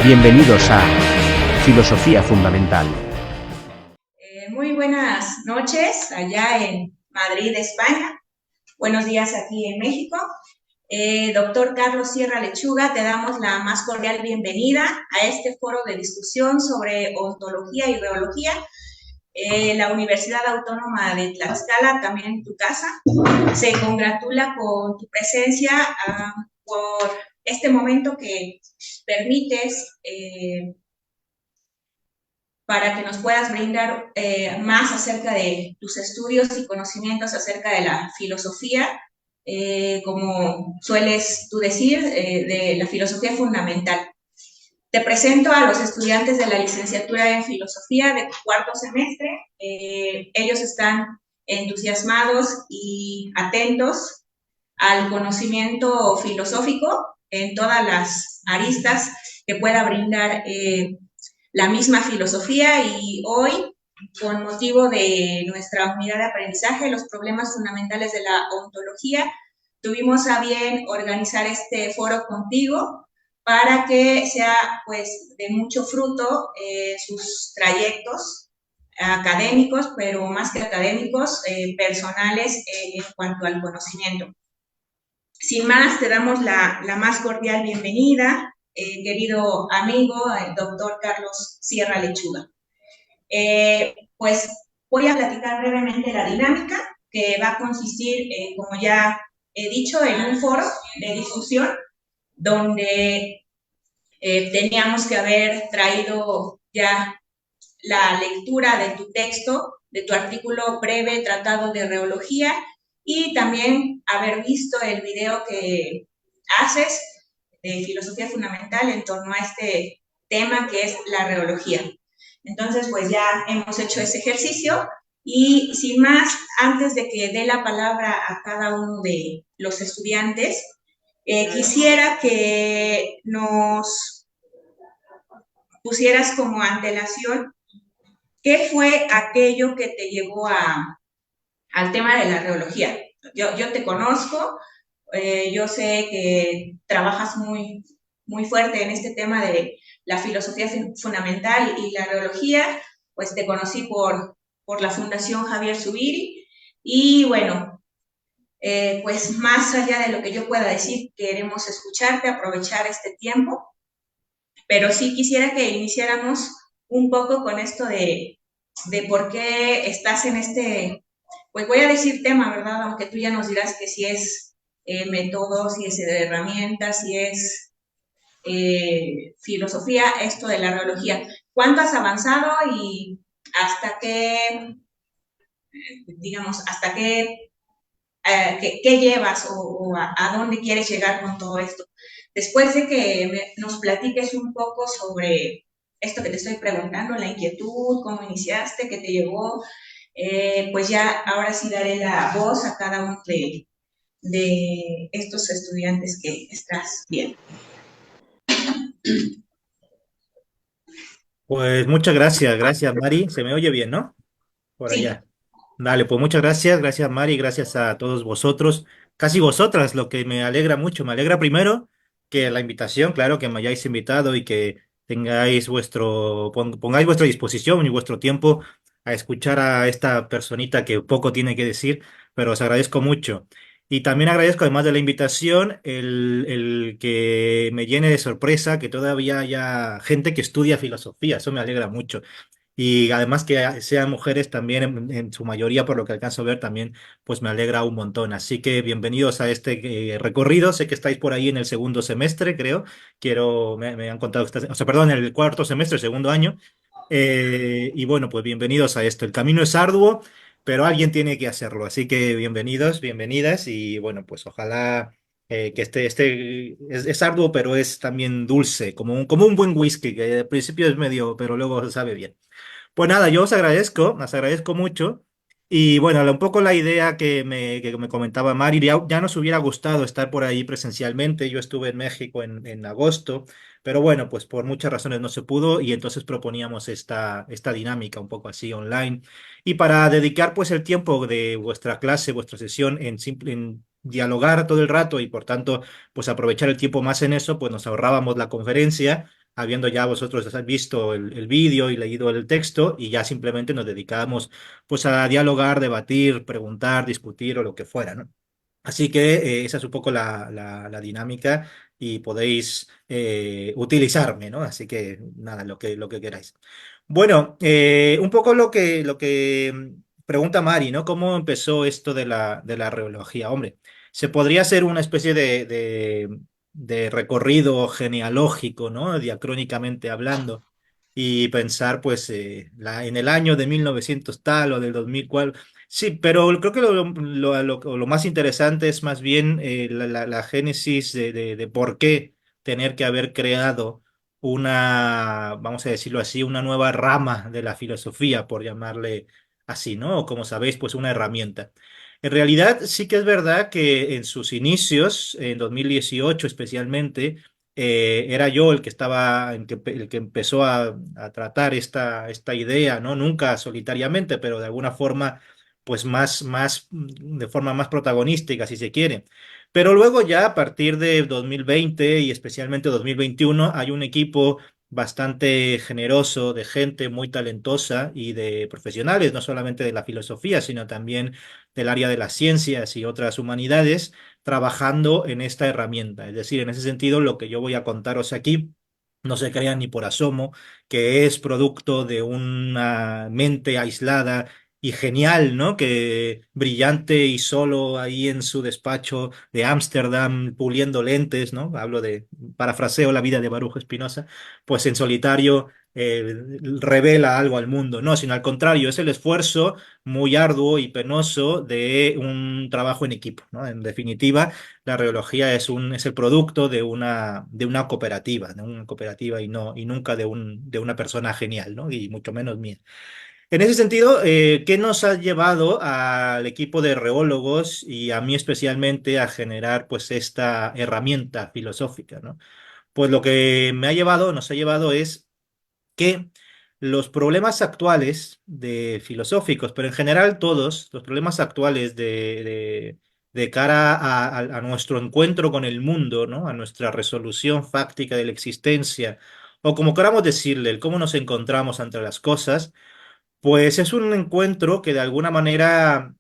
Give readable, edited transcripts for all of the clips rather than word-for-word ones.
Bienvenidos a Filosofía Fundamental. Muy buenas noches allá en Madrid, España. Buenos días aquí en México. Doctor Carlos Sierra Lechuga, te damos la más cordial bienvenida a este foro de discusión sobre ontología y reología. La Universidad Autónoma de Tlaxcala, también en tu casa, se congratula con tu presencia por este momento que permites para que nos puedas brindar más acerca de tus estudios y conocimientos acerca de la filosofía, como sueles tú decir, de la filosofía fundamental. Te presento a los estudiantes de la licenciatura en filosofía de cuarto semestre. Ellos están entusiasmados y atentos al conocimiento filosófico en todas las aristas que pueda brindar la misma filosofía, y hoy, con motivo de nuestra unidad de aprendizaje, los problemas fundamentales de la ontología, tuvimos a bien organizar este foro contigo para que sea pues de mucho fruto sus trayectos académicos, pero más que académicos, personales en cuanto al conocimiento. Sin más, te damos la más cordial bienvenida, querido amigo, el doctor Carlos Sierra Lechuga. Pues voy a platicar brevemente la dinámica, que va a consistir, como ya he dicho, en un foro de discusión donde teníamos que haber traído ya la lectura de tu texto, de tu artículo breve tratado de reología, y también haber visto el video que haces de filosofía fundamental en torno a este tema que es la reología. Entonces, pues ya hemos hecho ese ejercicio y sin más, antes de que dé la palabra a cada uno de los estudiantes, quisiera que nos pusieras como antelación qué fue aquello que te llevó al tema de la reología. Yo te conozco, yo sé que trabajas muy fuerte en este tema de la filosofía fundamental y la reología, pues te conocí por la Fundación Javier Zubiri, y bueno, pues más allá de lo que yo pueda decir, queremos escucharte, aprovechar este tiempo, pero sí quisiera que iniciáramos un poco con esto de por qué estás en este, pues voy a decir tema, ¿verdad? Aunque tú ya nos dirás que si es método, si es de herramientas, si es filosofía, esto de la reología. ¿Cuánto has avanzado y hasta qué, digamos, hasta qué llevas o a dónde quieres llegar con todo esto? Después de que nos platiques un poco sobre esto que te estoy preguntando, la inquietud, cómo iniciaste, qué te llevó, pues ya ahora sí daré la voz a cada uno de estos estudiantes que estás viendo. Pues muchas gracias Mari. Se me oye bien, ¿no? Por Sí. allá. Dale, pues muchas gracias Mari, gracias a todos vosotros, casi vosotras, lo que me alegra mucho. Me alegra primero que la invitación, claro, que me hayáis invitado y que tengáis pongáis vuestra disposición y vuestro tiempo a escuchar a esta personita que poco tiene que decir, pero os agradezco mucho. Y también agradezco, además de la invitación, el que me llene de sorpresa que todavía haya gente que estudia filosofía. Eso me alegra mucho. Y además que sean mujeres también en su mayoría, por lo que alcanzo a ver también, pues me alegra un montón. Así que bienvenidos a este recorrido. Sé que estáis por ahí en el segundo semestre, creo. Me han contado, o sea, perdón, en el cuarto semestre, segundo año. Y bueno, pues bienvenidos a esto. El camino es arduo, pero alguien tiene que hacerlo. Así que bienvenidos, bienvenidas. Y bueno, pues ojalá que es arduo, pero es también dulce, como un buen whisky, que al principio es medio, pero luego sabe bien. Pues nada, yo os agradezco mucho. Y bueno, un poco la idea que me comentaba Mari, ya nos hubiera gustado estar por ahí presencialmente. Yo estuve en México en agosto, pero bueno, pues por muchas razones no se pudo y entonces proponíamos esta dinámica un poco así online. Y para dedicar pues el tiempo de vuestra clase, vuestra sesión en dialogar todo el rato y por tanto pues aprovechar el tiempo más en eso, pues nos ahorrábamos la conferencia. habiendo ya vosotros visto el vídeo y leído el texto, y ya simplemente nos dedicábamos pues a dialogar, debatir, preguntar, discutir o lo que fuera, ¿no? Así que esa es un poco la dinámica y podéis utilizarme, ¿no? Así que nada, lo que queráis. Bueno, un poco lo que pregunta Mari, ¿no? ¿Cómo empezó esto de la reología? Hombre, se podría hacer una especie de recorrido genealógico, ¿no? Diacrónicamente hablando, y pensar, pues, en el año de 1900 tal o del 2000 cual. Sí, pero creo que lo más interesante es más bien la génesis de por qué tener que haber creado una, vamos a decirlo así, una nueva rama de la filosofía, por llamarle así, ¿no? O como sabéis, pues una herramienta. En realidad sí que es verdad que en sus inicios, en 2018 especialmente, era yo el que estaba, el que empezó a tratar esta idea, ¿no? Nunca solitariamente, pero de alguna forma, pues de forma más protagonística, si se quiere. Pero luego ya a partir de 2020 y especialmente 2021 hay un equipo bastante generoso de gente muy talentosa y de profesionales, no solamente de la filosofía, sino también del área de las ciencias y otras humanidades, trabajando en esta herramienta. Es decir, en ese sentido, lo que yo voy a contaros aquí, no se crean ni por asomo, que es producto de una mente aislada y genial, ¿no? Que brillante y solo ahí en su despacho de Ámsterdam, puliendo lentes, ¿no? Hablo parafraseo la vida de Baruch Spinoza, pues en solitario revela algo al mundo, no, sino al contrario, es el esfuerzo muy arduo y penoso de un trabajo en equipo, ¿no? En definitiva, la reología es el producto de una cooperativa y nunca de una persona genial, ¿no? Y mucho menos mía. En ese sentido, ¿qué nos ha llevado al equipo de reólogos y a mí especialmente a generar pues esta herramienta filosófica, ¿no? Pues lo que nos ha llevado es que los problemas actuales de filosóficos, pero en general todos, los problemas actuales de cara a nuestro encuentro con el mundo, ¿no? A nuestra resolución fáctica de la existencia, o como queramos decirle, el cómo nos encontramos ante las cosas, pues es un encuentro que de alguna manera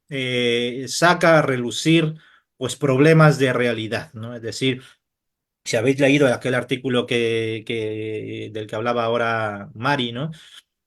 saca a relucir pues problemas de realidad, ¿no? Es decir, si habéis leído aquel artículo del que hablaba ahora Mari, ¿no?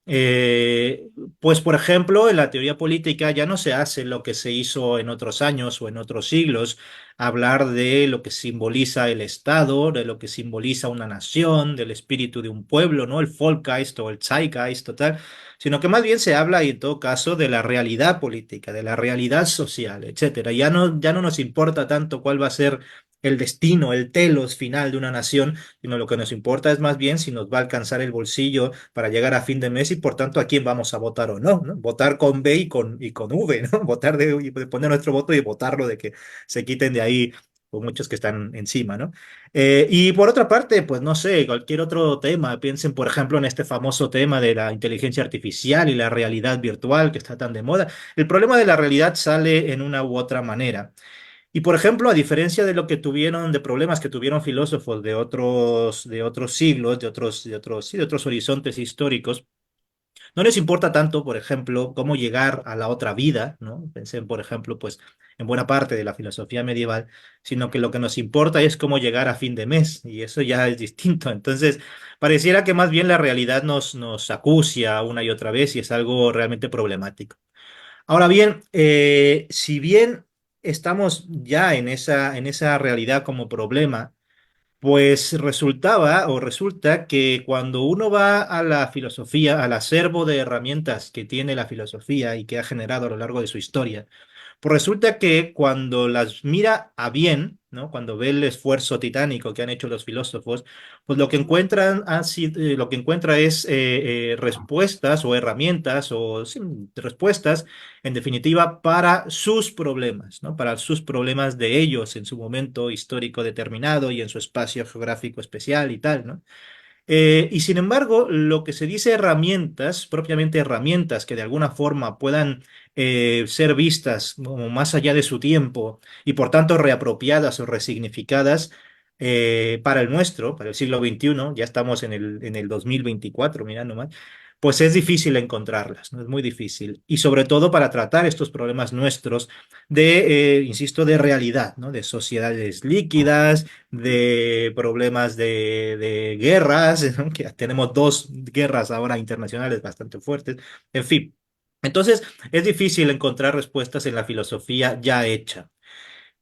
Eh, pues, por ejemplo, en la teoría política ya no se hace lo que se hizo en otros años o en otros siglos, hablar de lo que simboliza el Estado, de lo que simboliza una nación, del espíritu de un pueblo, ¿no? El Volksgeist o el Zeitgeist o tal, sino que más bien se habla, y en todo caso, de la realidad política, de la realidad social, etcétera. Ya no nos importa tanto cuál va a ser el destino, el telos final de una nación, sino lo que nos importa es más bien si nos va a alcanzar el bolsillo para llegar a fin de mes y por tanto a quién vamos a votar o no, ¿no? Votar con B y con V, ¿no? Votar y poner nuestro voto y votarlo de que se quiten de ahí con muchos que están encima, ¿no? Y por otra parte, pues no sé, cualquier otro tema, piensen por ejemplo en este famoso tema de la inteligencia artificial y la realidad virtual que está tan de moda. El problema de la realidad sale en una u otra manera. Y por ejemplo, a diferencia de problemas que tuvieron filósofos de otros siglos, sí, de otros horizontes históricos, no les importa tanto, por ejemplo, cómo llegar a la otra vida, ¿no? Pensé, por ejemplo, pues en buena parte de la filosofía medieval, sino que lo que nos importa es cómo llegar a fin de mes, y eso ya es distinto. Entonces, pareciera que más bien la realidad nos acucia una y otra vez y es algo realmente problemático. Ahora bien, si bien estamos ya en esa realidad como problema, pues resulta que cuando uno va a la filosofía, al acervo de herramientas que tiene la filosofía y que ha generado a lo largo de su historia, pues resulta que cuando las mira a bien, ¿no? Cuando ve el esfuerzo titánico que han hecho los filósofos, pues lo que encuentra es respuestas o herramientas o sí, respuestas, en definitiva, para sus problemas, ¿no? Para sus problemas de ellos en su momento histórico determinado y en su espacio geográfico especial y tal, ¿no? Y sin embargo, lo que se dice herramientas, propiamente herramientas que de alguna forma puedan ser vistas como más allá de su tiempo y por tanto reapropiadas o resignificadas, para el nuestro, para el siglo XXI, ya estamos en el 2024, mira nomás, pues es difícil encontrarlas, ¿no? Es muy difícil. Y sobre todo para tratar estos problemas nuestros insisto, de realidad, ¿no? De sociedades líquidas, de problemas de guerras, ¿no? Que tenemos dos guerras ahora internacionales bastante fuertes, en fin. Entonces, es difícil encontrar respuestas en la filosofía ya hecha.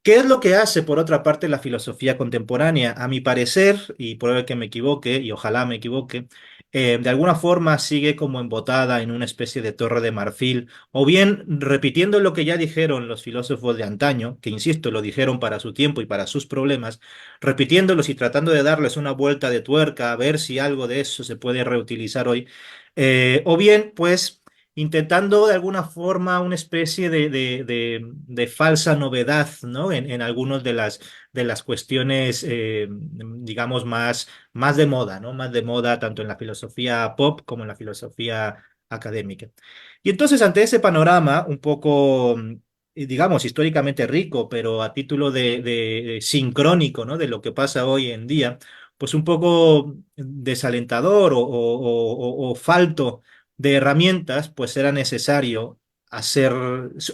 ¿Qué es lo que hace, por otra parte, la filosofía contemporánea? A mi parecer, y puede que me equivoque, y ojalá me equivoque, de alguna forma sigue como embotada en una especie de torre de marfil, o bien repitiendo lo que ya dijeron los filósofos de antaño, que insisto, lo dijeron para su tiempo y para sus problemas, repitiéndolos y tratando de darles una vuelta de tuerca a ver si algo de eso se puede reutilizar hoy, o bien, pues intentando de alguna forma una especie de falsa novedad, ¿no? En algunas de las cuestiones, digamos, más de moda, ¿no? Más de moda tanto en la filosofía pop como en la filosofía académica. Y entonces, ante ese panorama un poco, digamos, históricamente rico, pero a título de sincrónico, ¿no? De lo que pasa hoy en día, pues un poco desalentador o falto de herramientas, pues era necesario hacer,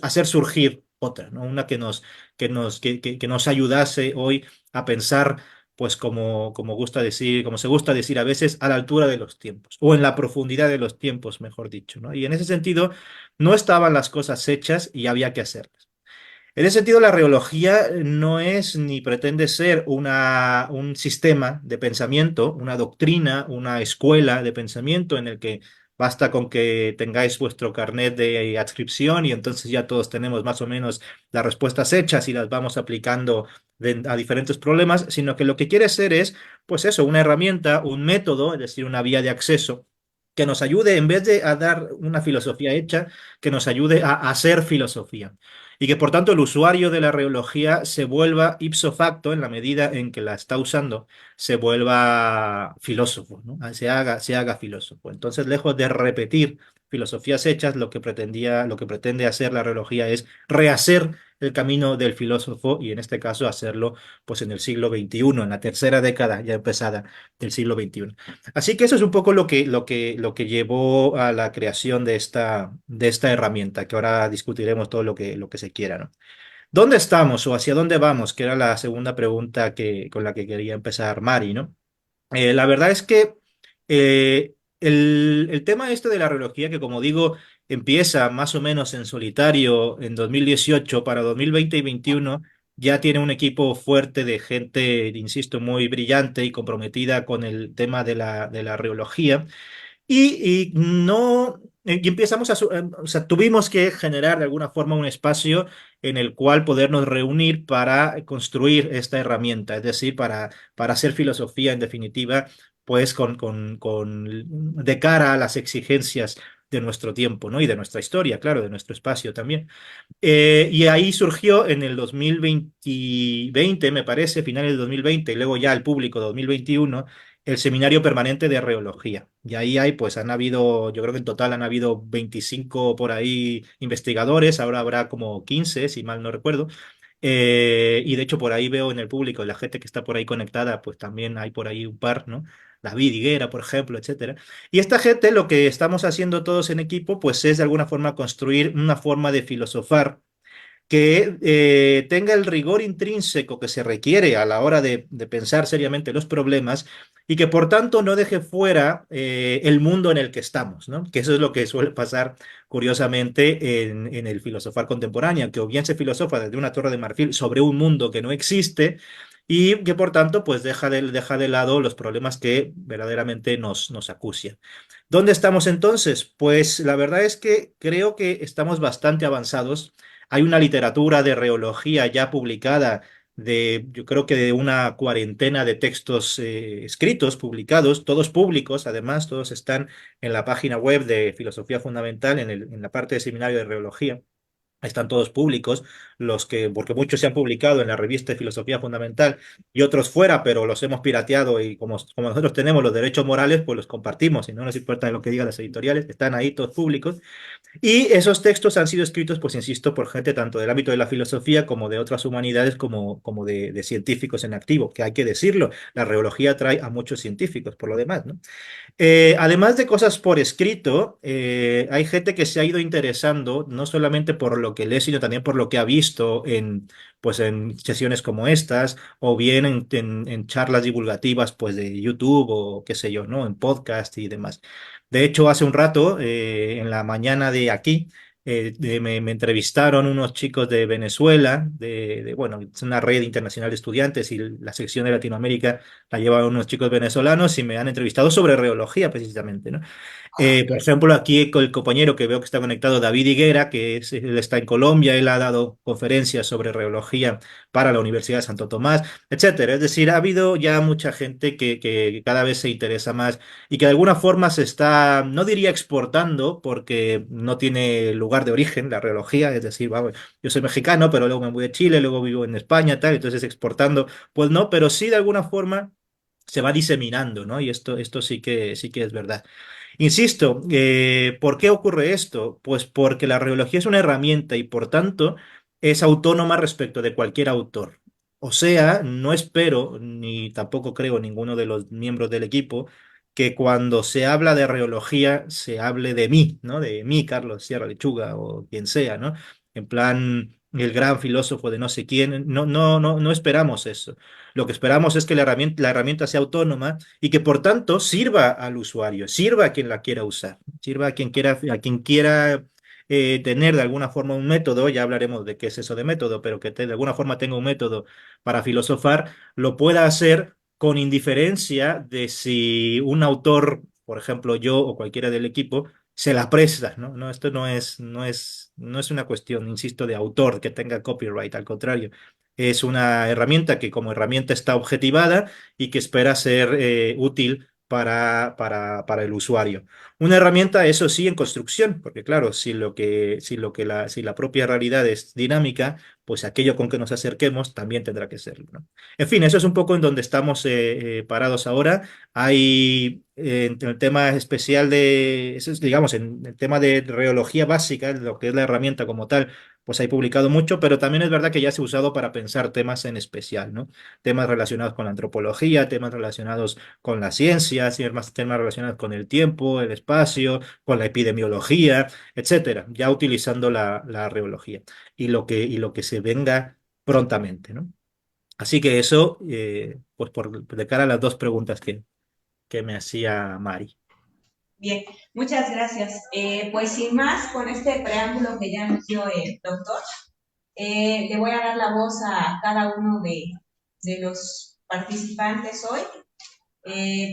hacer surgir otra, ¿no? Una que nos ayudase hoy a pensar, pues como gusta decir, como se gusta decir a veces, a la altura de los tiempos, o en la profundidad de los tiempos, mejor dicho, ¿no? Y en ese sentido, no estaban las cosas hechas y había que hacerlas. En ese sentido, la reología no es ni pretende ser un sistema de pensamiento, una doctrina, una escuela de pensamiento en el que basta con que tengáis vuestro carnet de adscripción y entonces ya todos tenemos más o menos las respuestas hechas y las vamos aplicando a diferentes problemas, sino que lo que quiere ser es, pues eso, una herramienta, un método, es decir, una vía de acceso que nos ayude, en vez de a dar una filosofía hecha, que nos ayude a hacer filosofía y que por tanto el usuario de la reología se vuelva ipso facto, en la medida en que la está usando, se vuelva filósofo, ¿no? Se haga filósofo. Entonces, lejos de repetir filosofías hechas, lo que pretende hacer la reología es rehacer el camino del filósofo y en este caso hacerlo pues en el siglo XXI, en la tercera década ya empezada del siglo XXI. Así que eso es un poco lo que llevó a la creación de esta herramienta, que ahora discutiremos todo lo que se quiera, ¿no? ¿Dónde estamos o hacia dónde vamos? Que era la segunda pregunta con la que quería empezar Mari, ¿no? La verdad es que el tema este de la reología, que como digo, empieza más o menos en solitario en 2018 para 2020 y 2021, ya tiene un equipo fuerte de gente, insisto, muy brillante y comprometida con el tema de la reología. Y no, y empezamos o sea, tuvimos que generar de alguna forma un espacio en el cual podernos reunir para construir esta herramienta, es decir, para hacer filosofía en definitiva, pues de cara a las exigencias de nuestro tiempo, ¿no? Y de nuestra historia, claro, de nuestro espacio también. Y ahí surgió en el 2020, me parece, finales de 2020, y luego ya el público 2021, el Seminario Permanente de Reología. Y ahí hay, pues han habido, yo creo que en total han habido 25 por ahí investigadores, ahora habrá como 15, si mal no recuerdo. Y de hecho por ahí veo en el público, la gente que está por ahí conectada, pues también hay por ahí un par, ¿no? David Higuera, por ejemplo, etcétera. Y esta gente, lo que estamos haciendo todos en equipo, pues es de alguna forma construir una forma de filosofar que tenga el rigor intrínseco que se requiere a la hora de pensar seriamente los problemas y que por tanto no deje fuera el mundo en el que estamos, ¿no? Que eso es lo que suele pasar curiosamente en el filosofar contemporáneo, que o bien se filosofa desde una torre de marfil sobre un mundo que no existe y que por tanto pues deja de lado los problemas que verdaderamente nos acucian. ¿Dónde estamos entonces? Pues la verdad es que creo que estamos bastante avanzados. Hay una literatura de reología ya publicada yo creo que de una cuarentena de textos escritos, publicados, todos públicos, además, todos están en la página web de Filosofía Fundamental, en la parte de seminario de reología. están todos públicos, porque muchos se han publicado en la revista de Filosofía Fundamental y otros fuera, pero los hemos pirateado y como nosotros tenemos los derechos morales, pues los compartimos y no nos importa lo que digan las editoriales, están ahí todos públicos. Y esos textos han sido escritos, pues insisto, por gente tanto del ámbito de la filosofía como de otras humanidades, como de científicos en activo, que hay que decirlo, la reología atrae a muchos científicos, por lo demás, ¿no? Además de cosas por escrito, hay gente que se ha ido interesando no solamente por lo que lee, sino también por lo que ha visto pues en sesiones como estas, o bien en charlas divulgativas pues de YouTube o qué sé yo, ¿no? En podcast y demás. De hecho, hace un rato, en la mañana de aquí, me entrevistaron unos chicos de Venezuela, bueno, es una red internacional de estudiantes y la sección de Latinoamérica la llevan unos chicos venezolanos y me han entrevistado sobre reología precisamente, ¿no? Por ejemplo, aquí con el compañero que veo que está conectado, David Higuera, él está en Colombia, él ha dado conferencias sobre reología para la Universidad de Santo Tomás, etcétera. Es decir, ha habido ya mucha gente que cada vez se interesa más y que de alguna forma se está, no diría exportando, porque no tiene lugar de origen la reología, es decir, vamos, yo soy mexicano, pero luego me voy de Chile, luego vivo en España, tal, entonces exportando, pues no, pero sí de alguna forma se va diseminando, ¿no? Y esto sí que es verdad. Insisto, ¿por qué ocurre esto? Pues porque la reología es una herramienta y por tanto es autónoma respecto de cualquier autor. O sea, no espero, ni tampoco creo ninguno de los miembros del equipo, que cuando se habla de reología se hable de mí, ¿no? De mí, Carlos Sierra Lechuga o quien sea, ¿no? En plan, el gran filósofo de no sé quién. No, no, no, no esperamos eso. Lo que esperamos es que la herramienta sea autónoma y que por tanto sirva al usuario, sirva a quien la quiera usar, sirva a quien quiera tener de alguna forma un método, ya hablaremos de qué es eso de método, pero que de alguna forma tenga un método para filosofar, lo pueda hacer con indiferencia de si un autor, por ejemplo yo o cualquiera del equipo, se la presta, ¿no? No, esto no es una cuestión, insisto, de autor que tenga copyright, al contrario. Es una herramienta que como herramienta está objetivada y que espera ser útil para el usuario. Una herramienta, eso sí, en construcción, porque claro, si la propia realidad es dinámica, pues aquello con que nos acerquemos también tendrá que serlo, ¿no? En fin, eso es un poco en donde estamos parados ahora. Hay en el tema especial eso es, digamos, en el tema de reología básica, lo que es la herramienta como tal, pues hay publicado mucho, pero también es verdad que ya se ha usado para pensar temas en especial, ¿no? Temas relacionados con la antropología, temas relacionados con las ciencias, y más temas relacionados con el tiempo, el espacio, con la epidemiología, etcétera, ya utilizando la reología y lo que se venga prontamente, ¿no? Así que eso, pues de cara a las dos preguntas que me hacía Mari. Bien, muchas gracias. Pues sin más, con este preámbulo que ya nos dio el doctor, le voy a dar la voz a cada uno de los participantes hoy.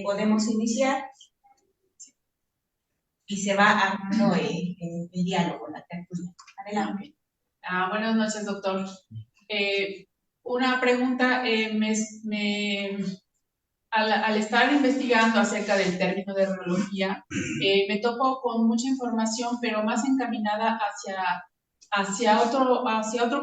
Podemos iniciar y se va armando el diálogo, la tertulia. Adelante. Buenas noches, doctor. Una pregunta, al estar investigando acerca del término de reología, me topo con mucha información, pero más encaminada hacia otro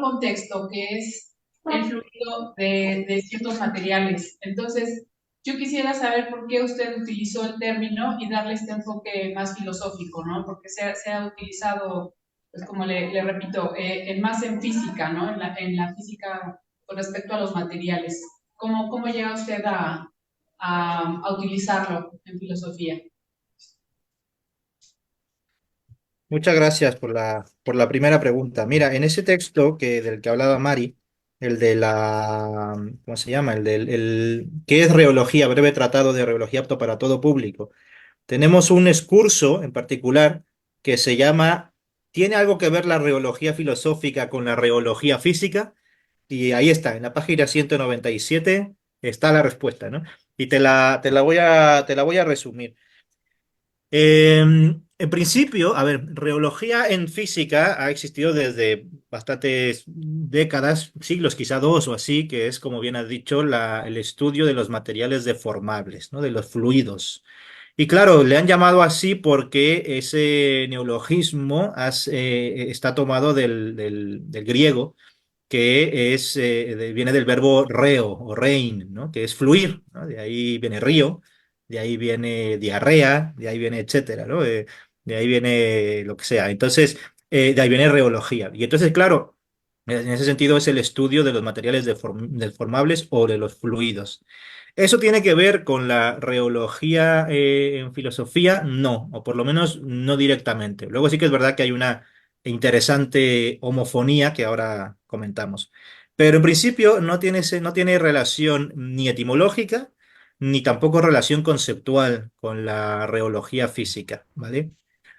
contexto, que es el fluido de ciertos materiales. Entonces, yo quisiera saber por qué usted utilizó el término y darle este enfoque más filosófico, ¿no? Porque se ha utilizado, pues como le repito, más en física, ¿no? En la física con respecto a los materiales. ¿Cómo llega usted a utilizarlo en filosofía? Muchas gracias por la primera pregunta. Mira, en ese texto del que hablaba Mari, el de ¿cómo se llama? ¿Qué es reología? Breve tratado de reología apto para todo público. Tenemos un excurso en particular que se llama ¿Tiene algo que ver la reología filosófica con la reología física? Y ahí está, en la página 197 está la respuesta, ¿no? Y te la voy a resumir. En principio, a ver, reología en física ha existido desde bastantes décadas, siglos, quizá dos o así, que es, como bien has dicho, el estudio de los materiales deformables, ¿no? De los fluidos. Y claro, le han llamado así porque ese neologismo está tomado del griego, que viene del verbo reo o rein, ¿no? Que es fluir, ¿no? De ahí viene río, de ahí viene diarrea, de ahí viene etcétera, ¿no? De ahí viene lo que sea. Entonces, de ahí viene reología. Y entonces, claro, en ese sentido es el estudio de los materiales deformables o de los fluidos. ¿Eso tiene que ver con la reología en filosofía? No, o por lo menos no directamente. Luego sí que es verdad que hay una interesante homofonía que ahora comentamos. Pero en principio no tiene relación ni etimológica ni tampoco relación conceptual con la reología física, ¿vale?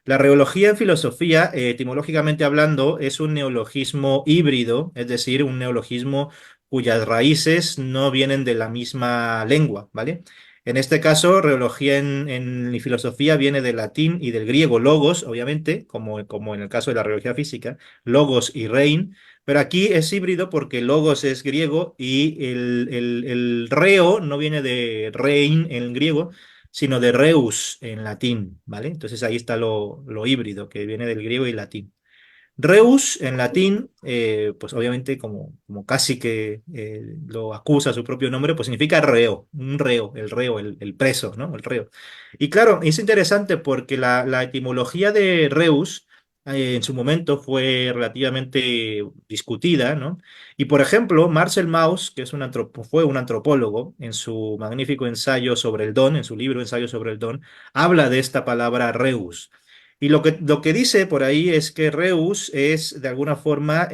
La reología en filosofía, etimológicamente hablando, es un neologismo híbrido, es decir, un neologismo cuyas raíces no vienen de la misma lengua, ¿vale? En este caso, reología en filosofía viene del latín y del griego logos, obviamente, como en el caso de la reología física, logos y rein, pero aquí es híbrido porque logos es griego y el reo no viene de rein en griego, sino de reus en latín, ¿vale? Entonces ahí está lo híbrido, que viene del griego y latín. Reus en latín, pues obviamente como casi que lo acusa su propio nombre, pues significa reo, un reo, el preso, ¿no? El reo. Y claro, es interesante porque la etimología de Reus en su momento fue relativamente discutida, ¿no? Y por ejemplo, Marcel Mauss, que fue un antropólogo, en su magnífico ensayo sobre el don, en su libro Ensayo sobre el don, habla de esta palabra Reus. Y lo que dice por ahí es que Reus es, de alguna forma,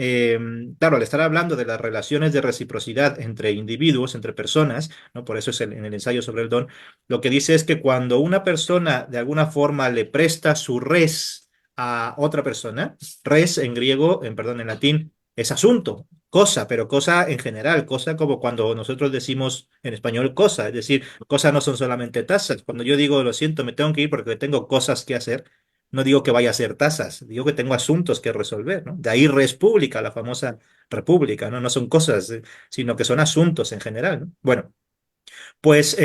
claro, al estar hablando de las relaciones de reciprocidad entre individuos, entre personas, ¿no? Por eso es en el ensayo sobre el don, lo que dice es que cuando una persona, de alguna forma, le presta su res a otra persona, res en griego, perdón, en latín, es asunto, cosa, pero cosa en general, cosa como cuando nosotros decimos en español cosa, es decir, cosas no son solamente tazas. Cuando yo digo, lo siento, me tengo que ir porque tengo cosas que hacer, no digo que vaya a ser tasas, digo que tengo asuntos que resolver, ¿no? De ahí res pública, la famosa república, ¿no? No son cosas, sino que son asuntos en general, ¿no? Bueno, pues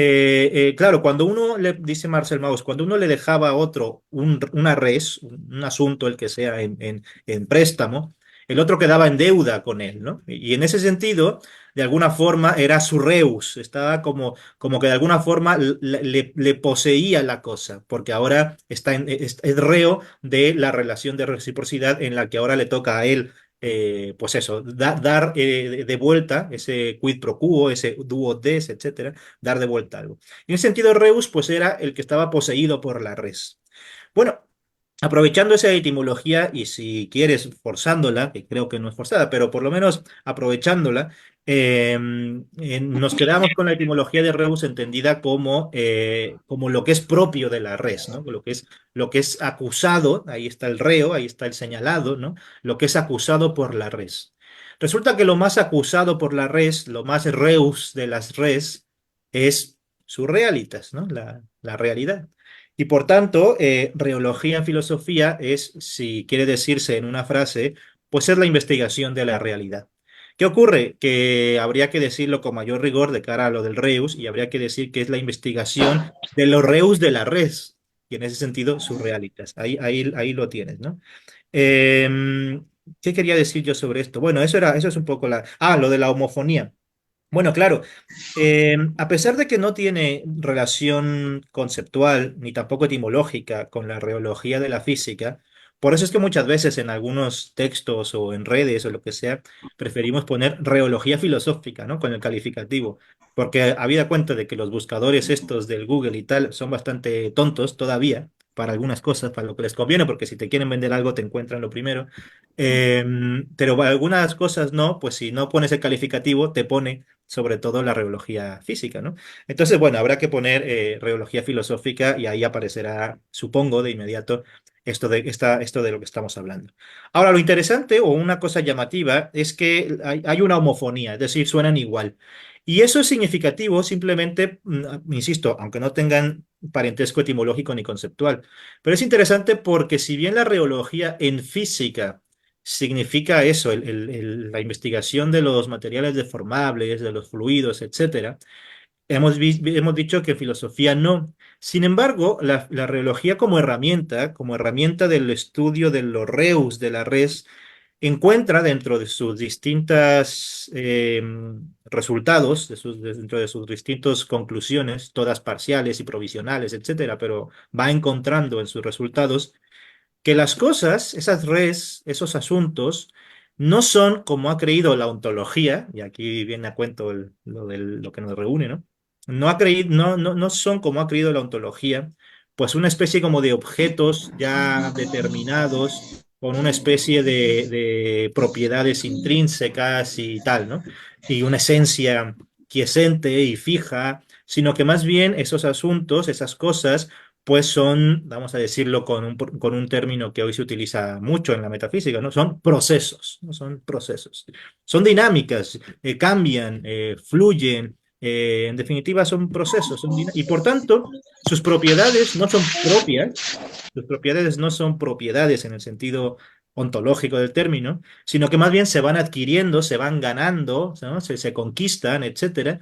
claro, cuando uno le dice Marcel Mauss, cuando uno le dejaba a otro una res, un asunto, el que sea en préstamo, el otro quedaba en deuda con él, ¿no? Y en ese sentido, de alguna forma, era su reus, estaba como que de alguna forma le poseía la cosa, porque ahora es reo de la relación de reciprocidad en la que ahora le toca a él pues eso, dar de vuelta ese quid pro quo, ese duo des, etcétera, dar de vuelta algo. Y en ese sentido, Reus, pues era el que estaba poseído por la res. Bueno, aprovechando esa etimología y si quieres forzándola, que creo que no es forzada, pero por lo menos aprovechándola, nos quedamos con la etimología de Reus entendida como lo que es propio de la res, ¿no? Lo que es acusado, ahí está el reo, ahí está el señalado, ¿no? Lo que es acusado por la res. Resulta que lo más acusado por la res, lo más reus de las res, es su realitas, ¿no? La realidad. Y por tanto, reología en filosofía es, si quiere decirse en una frase, pues es la investigación de la realidad. ¿Qué ocurre? Que habría que decirlo con mayor rigor de cara a lo del reus y habría que decir que es la investigación de los reus de la res y en ese sentido sus realitas. Ahí lo tienes, ¿no? ¿Qué quería decir yo sobre esto? Bueno, eso es un poco lo de la homofonía. Bueno, claro, a pesar de que no tiene relación conceptual ni tampoco etimológica con la reología de la física, por eso es que muchas veces en algunos textos o en redes o lo que sea, preferimos poner reología filosófica, ¿no? Con el calificativo, porque habida cuenta de que los buscadores estos del Google y tal son bastante tontos todavía para algunas cosas, para lo que les conviene, porque si te quieren vender algo te encuentran lo primero. Pero para algunas cosas no, pues si no pones el calificativo, te pone sobre todo la reología física, ¿no? Entonces, bueno, habrá que poner reología filosófica y ahí aparecerá, supongo, de inmediato esto de lo que estamos hablando. Ahora, lo interesante o una cosa llamativa es que hay una homofonía, es decir, suenan igual. Y eso es significativo simplemente, insisto, aunque no tengan parentesco etimológico ni conceptual. Pero es interesante porque si bien la reología en física significa eso, la investigación de los materiales deformables, de los fluidos, etcétera. Hemos dicho que filosofía no. Sin embargo, la reología como herramienta del estudio de los reus de la res, encuentra dentro de sus distintas resultados, dentro de sus distintas conclusiones, todas parciales y provisionales, etcétera, pero va encontrando en sus resultados que las cosas, esas res, esos asuntos, no son como ha creído la ontología, y aquí viene a cuento lo que nos reúne, ¿no? No son como ha creído la ontología, pues una especie como de objetos ya determinados, con una especie de propiedades intrínsecas y tal, ¿no? Y una esencia quiescente y fija, sino que más bien esos asuntos, esas cosas, pues son, vamos a decirlo con un término que hoy se utiliza mucho en la metafísica, ¿no? Son procesos, ¿no? Son procesos. Son dinámicas, cambian, fluyen, en definitiva son procesos, y por tanto sus propiedades no son propias, sus propiedades no son propiedades en el sentido ontológico del término, sino que más bien se van adquiriendo, se van ganando, ¿no? Se conquistan, etcétera.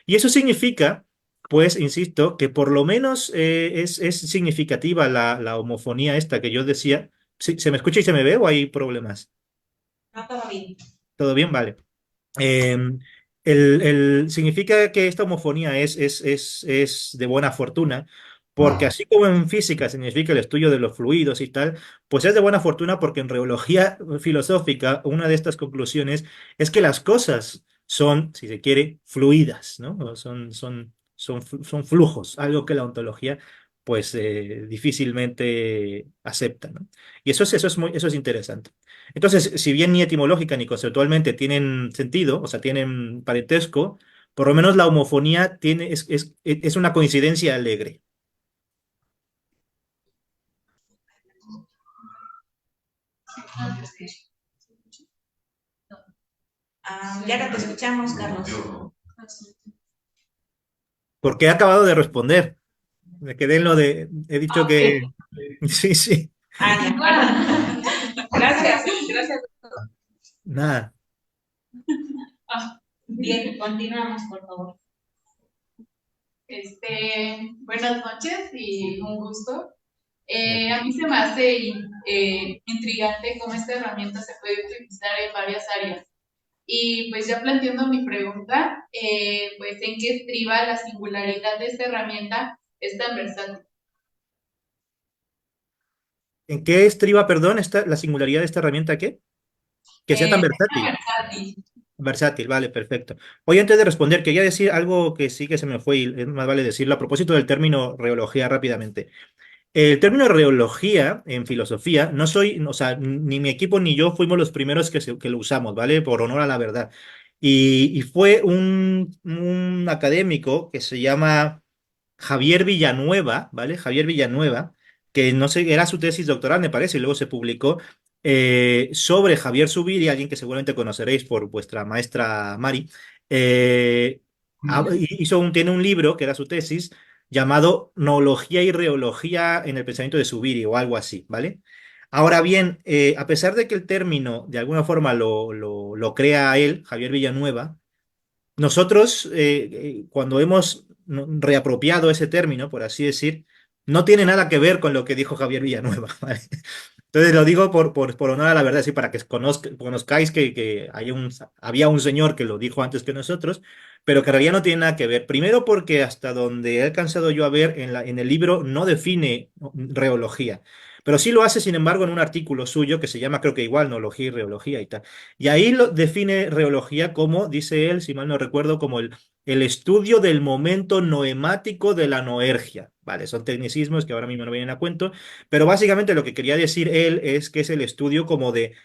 Y eso significa pues, insisto, que por lo menos es significativa la homofonía esta que yo decía. ¿Sí? ¿Se me escucha y se me ve o hay problemas? No, todo bien. ¿Todo bien? Vale. Eh, significa que esta homofonía es de buena fortuna, porque así como en física significa el estudio de los fluidos y tal, pues es de buena fortuna porque en reología filosófica una de estas conclusiones es que las cosas son, si se quiere, fluidas, ¿no? O son flujos, algo que la ontología pues difícilmente acepta, ¿no? Y eso es interesante. Entonces, si bien ni etimológica ni conceptualmente tienen sentido, o sea, tienen parentesco, por lo menos la homofonía es una coincidencia alegre. Ya no te escuchamos, Carlos. Porque he acabado de responder. Me quedé en lo de. He dicho que. Sí, sí. Ya. Gracias, gracias. Nada. Bien, continuamos, por favor. Buenas noches y un gusto. A mí se me hace intrigante cómo esta herramienta se puede utilizar en varias áreas. Y pues ya planteando mi pregunta, pues en qué estriba la singularidad de esta herramienta es tan versátil. ¿En qué estriba, perdón, la singularidad de esta herramienta? ¿Qué? Que sea tan versátil. Versátil. Versátil, vale, perfecto. Oye, antes de responder, quería decir algo que sí que se me fue y es más vale decirlo a propósito del término reología rápidamente. El término reología en filosofía, no soy, o sea, ni mi equipo ni yo fuimos los primeros que lo usamos, ¿vale? Por honor a la verdad. Y fue un académico que se llama Javier Villanueva, ¿vale? Javier Villanueva, que no sé, era su tesis doctoral, me parece, y luego se publicó sobre Javier Zubiri, alguien que seguramente conoceréis por vuestra maestra Mari. Tiene un libro que era su tesis llamado Noología y Reología en el pensamiento de Zubiri o algo así, ¿vale? Ahora bien, a pesar de que el término de alguna forma lo crea él, Javier Villanueva, nosotros, cuando hemos reapropiado ese término, por así decir, no tiene nada que ver con lo que dijo Javier Villanueva, ¿vale? Entonces lo digo por honor a la verdad, sí, para que conozcáis que había un señor que lo dijo antes que nosotros, pero que en realidad no tiene nada que ver. Primero porque hasta donde he alcanzado yo a ver en el libro no define reología, pero sí lo hace, sin embargo, en un artículo suyo que se llama, creo que igual, Noología y Reología y tal. Y ahí lo define reología como, dice él, si mal no recuerdo, como el estudio del momento noemático de la noergia. Vale, son tecnicismos que ahora mismo no vienen a cuento, pero básicamente lo que quería decir él es que es el estudio como de,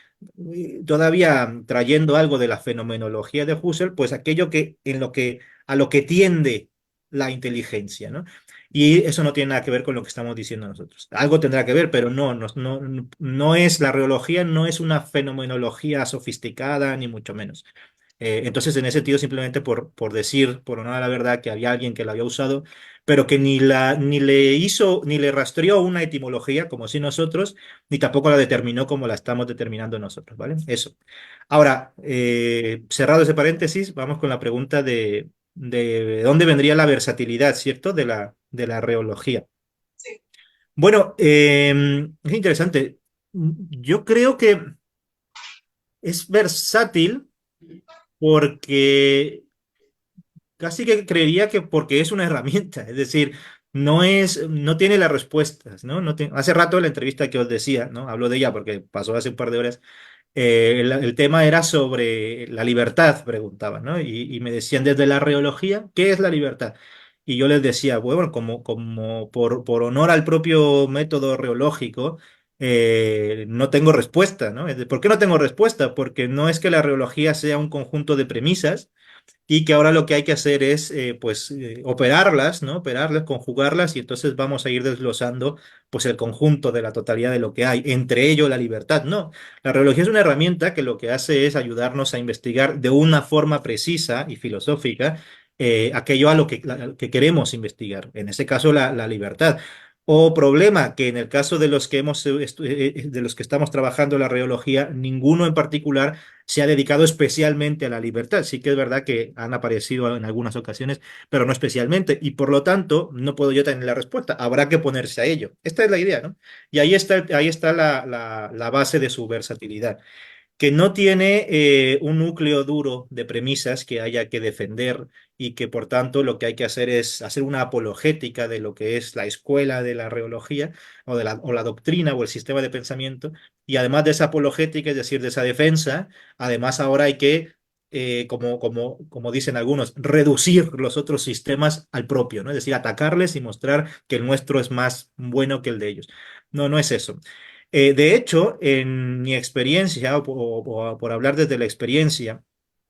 todavía trayendo algo de la fenomenología de Husserl, pues aquello a lo que tiende la inteligencia, ¿no? Y eso no tiene nada que ver con lo que estamos diciendo nosotros. Algo tendrá que ver, pero no es la reología, no es una fenomenología sofisticada, ni mucho menos. Entonces, en ese sentido, simplemente por decir, por honor a la verdad, que había alguien que la había usado, pero que ni le hizo, ni le rastreó una etimología, como si nosotros, ni tampoco la determinó como la estamos determinando nosotros, ¿vale? Eso. Ahora, cerrado ese paréntesis, vamos con la pregunta de dónde vendría la versatilidad, ¿cierto? de la reología. Sí. Bueno, es interesante. Yo creo que es versátil porque casi que creería que porque es una herramienta, es decir, no tiene las respuestas, ¿no? Hace rato en la entrevista que os decía, ¿no? Hablo de ella porque pasó hace un par de horas. El tema era sobre la libertad, preguntaban, ¿no? Y me decían desde la reología, ¿qué es la libertad? Y yo les decía, bueno, como por honor al propio método reológico, no tengo respuesta, ¿no? ¿Por qué no tengo respuesta? Porque no es que la reología sea un conjunto de premisas, y que ahora lo que hay que hacer es pues operarlas, ¿no? Operarlas, conjugarlas y entonces vamos a ir desglosando pues el conjunto de la totalidad de lo que hay, entre ello la libertad. No, la reología es una herramienta que lo que hace es ayudarnos a investigar de una forma precisa y filosófica aquello a que queremos investigar, en este caso la libertad. O problema que en el caso de los que de los que estamos trabajando la reología, ninguno en particular se ha dedicado especialmente a la libertad. Sí que es verdad que han aparecido en algunas ocasiones, pero no especialmente. Y por lo tanto, no puedo yo tener la respuesta. Habrá que ponerse a ello. Esta es la idea, ¿no? Y ahí está la base de su versatilidad, que no tiene un núcleo duro de premisas que haya que defender y que por tanto lo que hay que hacer es hacer una apologética de lo que es la escuela de la reología o la doctrina o el sistema de pensamiento. Y además de esa apologética, es decir, de esa defensa, además ahora hay que, como dicen algunos, reducir los otros sistemas al propio, ¿no? Es decir, atacarles y mostrar que el nuestro es más bueno que el de ellos. No, no es eso. De hecho, en mi experiencia, o por hablar desde la experiencia,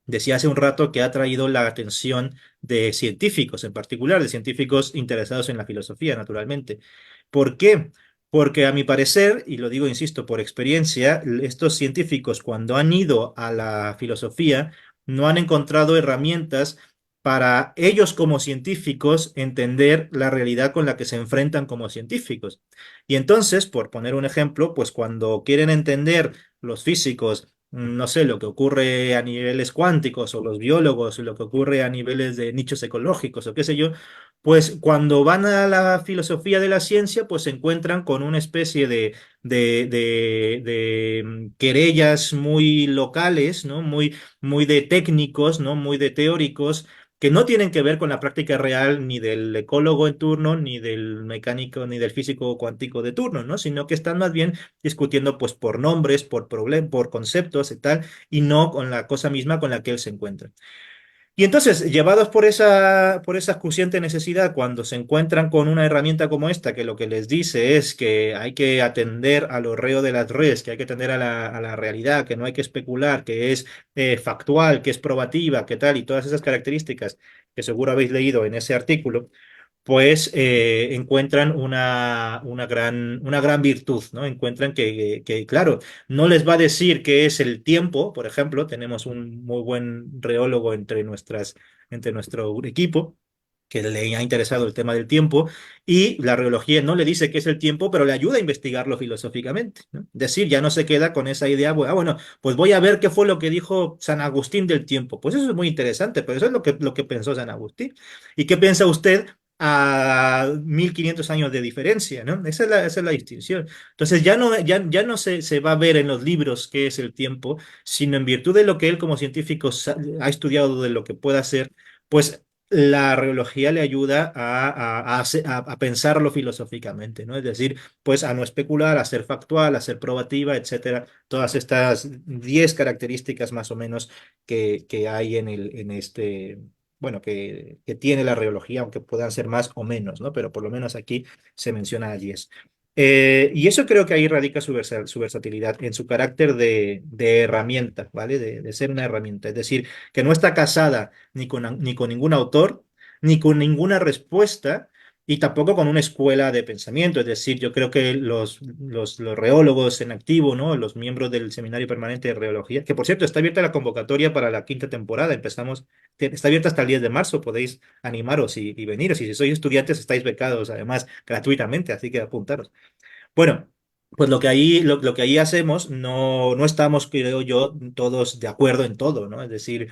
decía hace un rato que ha traído la atención de científicos, en particular de científicos interesados en la filosofía, naturalmente. ¿Por qué? Porque a mi parecer, y lo digo, insisto, por experiencia, estos científicos cuando han ido a la filosofía no han encontrado herramientas para ellos como científicos entender la realidad con la que se enfrentan como científicos. Y entonces, por poner un ejemplo, pues cuando quieren entender los físicos, no sé, lo que ocurre a niveles cuánticos o los biólogos, lo que ocurre a niveles de nichos ecológicos o qué sé yo, pues cuando van a la filosofía de la ciencia, pues se encuentran con una especie de querellas muy locales, ¿no? Muy de técnicos, ¿no? Muy de teóricos que no tienen que ver con la práctica real ni del ecólogo en turno, ni del mecánico, ni del físico cuántico de turno, ¿no? Sino que están más bien discutiendo pues por nombres, por conceptos y tal, y no con la cosa misma con la que él se encuentra. Y entonces, llevados por esa acuciante necesidad, cuando se encuentran con una herramienta como esta, que lo que les dice es que hay que atender a lo reo de las redes, que hay que atender a la realidad, que no hay que especular, que es factual, que es probativa, que tal, y todas esas características que seguro habéis leído en ese artículo, pues encuentran una gran virtud, ¿no? Encuentran claro, no les va a decir qué es el tiempo, por ejemplo, tenemos un muy buen reólogo entre nuestro equipo, que le ha interesado el tema del tiempo, y la reología no le dice qué es el tiempo, pero le ayuda a investigarlo filosóficamente, ¿no? Es decir, ya no se queda con esa idea, bueno, pues voy a ver qué fue lo que dijo San Agustín del tiempo. Pues eso es muy interesante, pero eso es lo que pensó San Agustín. ¿Y qué piensa usted a 1500 años de diferencia, ¿no? Esa es la distinción. Entonces ya no se va a ver en los libros qué es el tiempo, sino en virtud de lo que él como científico ha estudiado de lo que pueda ser, pues la reología le ayuda a pensarlo filosóficamente, ¿no? Es decir, pues a no especular, a ser factual, a ser probativa, etcétera. Todas estas 10 características más o menos que hay en este bueno, que tiene la reología, aunque puedan ser más o menos, ¿no? Pero por lo menos aquí se menciona a 10. Y eso creo que ahí radica su versatilidad, en su carácter de herramienta, ¿vale? De ser una herramienta. Es decir, que no está casada ni con ningún autor, ni con ninguna respuesta, y tampoco con una escuela de pensamiento. Es decir, yo creo que los reólogos en activo, ¿no? Los miembros del Seminario Permanente de Reología, que por cierto está abierta la convocatoria para la quinta temporada, está abierta hasta el 10 de marzo, podéis animaros y veniros, y si sois estudiantes estáis becados además gratuitamente, así que apuntaros. Bueno, pues lo que ahí hacemos, no estamos, creo yo, todos de acuerdo en todo, ¿no? Es decir,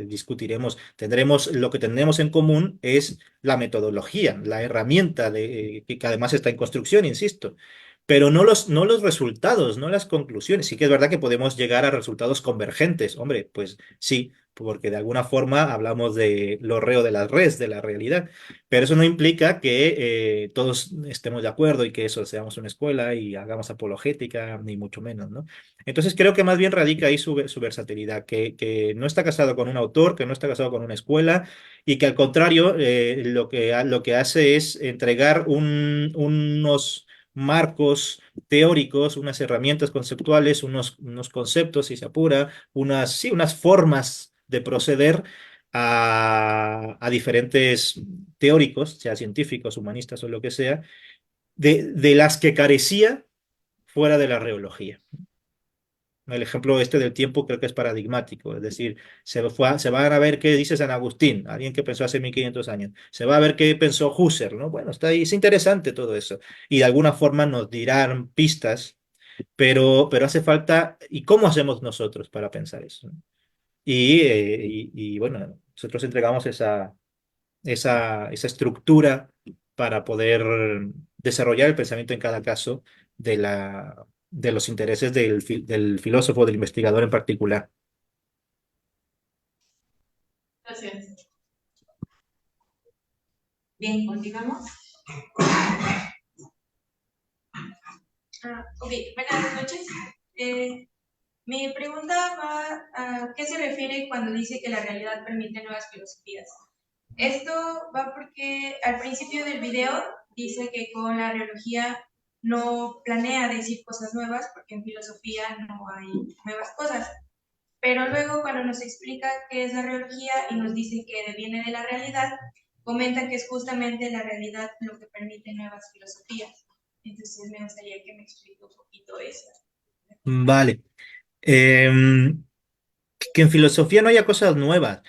discutiremos, lo que tendremos en común es la metodología, la herramienta que además está en construcción, insisto, pero no los resultados, no las conclusiones. Sí que es verdad que podemos llegar a resultados convergentes. Hombre, pues sí, porque de alguna forma hablamos de lo reo de las redes, de la realidad. Pero eso no implica que todos estemos de acuerdo y que eso seamos una escuela y hagamos apologética, ni mucho menos, ¿no? Entonces creo que más bien radica ahí su versatilidad, que no está casado con un autor, que no está casado con una escuela y que al contrario lo que hace es entregar unos marcos teóricos, unas herramientas conceptuales, unos conceptos, si se apura, sí, unas formas de proceder a diferentes teóricos, sea científicos, humanistas o lo que sea, de las que carecía fuera de la reología. El ejemplo este del tiempo creo que es paradigmático, es decir, se van a ver qué dice San Agustín, alguien que pensó hace 1500 años, se va a ver qué pensó Husserl, ¿no? Bueno, está ahí, es interesante todo eso, y de alguna forma nos dirán pistas, pero hace falta, ¿y cómo hacemos nosotros para pensar eso? ¿No? Y bueno, nosotros entregamos esa estructura para poder desarrollar el pensamiento en cada caso de los intereses del filósofo, del investigador en particular. Gracias. Bien, continuamos. Ok, buenas noches. Mi pregunta va a qué se refiere cuando dice que la realidad permite nuevas filosofías. Esto va porque al principio del video dice que con la reología no planea decir cosas nuevas porque en filosofía no hay nuevas cosas. Pero luego cuando nos explica qué es la reología y nos dice que deviene de la realidad, comenta que es justamente la realidad lo que permite nuevas filosofías. Entonces me gustaría que me explique un poquito eso. Vale. Que en filosofía no haya cosas nuevas.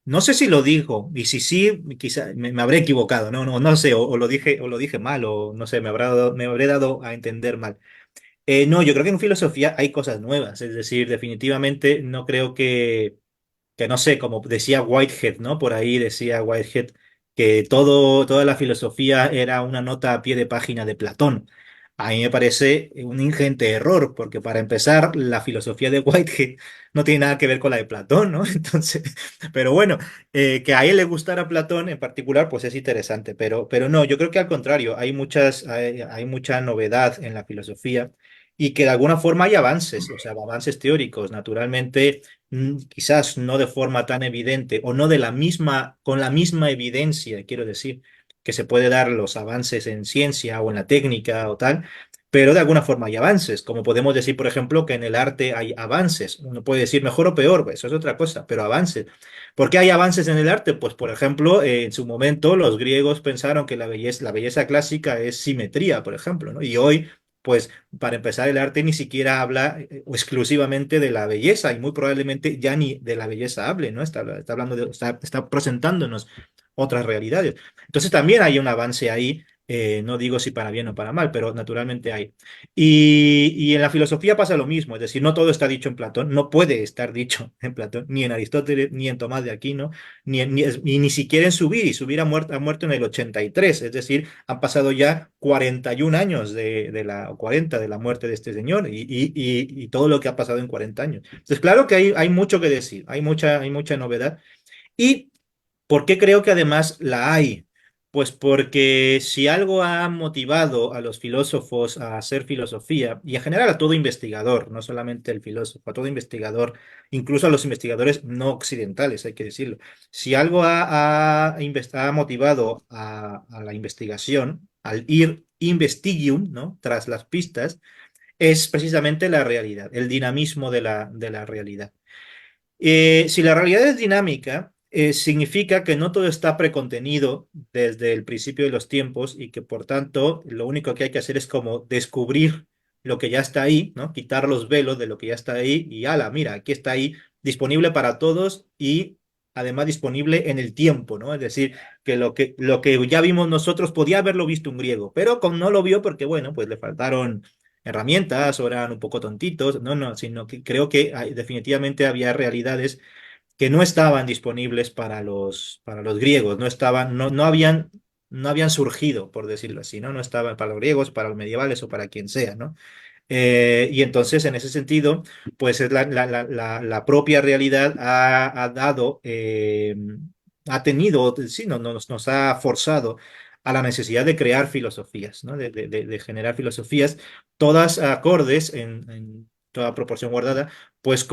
No sé si lo dijo, y si sí, quizá me habré equivocado, no sé, o lo dije mal, o no sé, me habré dado a entender mal. No, yo creo que en filosofía hay cosas nuevas, es decir, definitivamente no creo que no sé, como decía Whitehead, ¿no? Por ahí decía Whitehead que toda la filosofía era una nota a pie de página de Platón. A mí me parece un ingente error, porque para empezar, la filosofía de Whitehead no tiene nada que ver con la de Platón, ¿no? Entonces, pero bueno, que a él le gustara Platón en particular, pues es interesante, pero no, yo creo que al contrario, hay mucha novedad en la filosofía y que de alguna forma hay avances, o sea, avances teóricos, naturalmente quizás no de forma tan evidente o no con la misma evidencia, quiero decir, que se puede dar los avances en ciencia o en la técnica o tal, pero de alguna forma hay avances, como podemos decir, por ejemplo, que en el arte hay avances. Uno puede decir mejor o peor, eso es otra cosa, pero avances. ¿Por qué hay avances en el arte? Pues, por ejemplo, en su momento los griegos pensaron que la belleza clásica es simetría, por ejemplo, ¿no? Y hoy pues para empezar, el arte ni siquiera habla exclusivamente de la belleza y muy probablemente ya ni de la belleza hable, ¿no? Está hablando está presentándonos otras realidades. Entonces también hay un avance ahí, no digo si para bien o para mal, pero naturalmente hay. Y en la filosofía pasa lo mismo, es decir, no todo está dicho en Platón, no puede estar dicho en Platón, ni en Aristóteles, ni en Tomás de Aquino, ni siquiera en Zubiri. Zubiri ha muerto en el 83, es decir, han pasado ya 41 años o 40 de la muerte de este señor y todo lo que ha pasado en 40 años. Entonces, claro que hay mucho que decir, hay mucha novedad. ¿Y por qué creo que además la hay? Pues porque si algo ha motivado a los filósofos a hacer filosofía, y en general a todo investigador, no solamente el filósofo, a todo investigador, incluso a los investigadores no occidentales, hay que decirlo, si algo ha motivado a la investigación, al ir investigium, ¿no? Tras las pistas, es precisamente la realidad, el dinamismo de la realidad. Si la realidad es dinámica, significa que no todo está precontenido desde el principio de los tiempos y que por tanto lo único que hay que hacer es como descubrir lo que ya está ahí, ¿no? Quitar los velos de lo que ya está ahí y ala, mira, aquí está ahí disponible para todos y además disponible en el tiempo, ¿no? Es decir, que lo que ya vimos nosotros podía haberlo visto un griego, pero no lo vio porque, bueno, pues le faltaron herramientas o eran un poco tontitos, no, sino que creo que definitivamente había realidades que no estaban disponibles para los griegos, no habían surgido, por decirlo así, ¿no? No estaban para los griegos, para los medievales o para quien sea, ¿no? Y entonces, en ese sentido, pues es la propia realidad ha dado, ha tenido, sí, nos ha forzado a la necesidad de crear filosofías, ¿no? De generar filosofías, todas acordes en toda proporción guardada, pues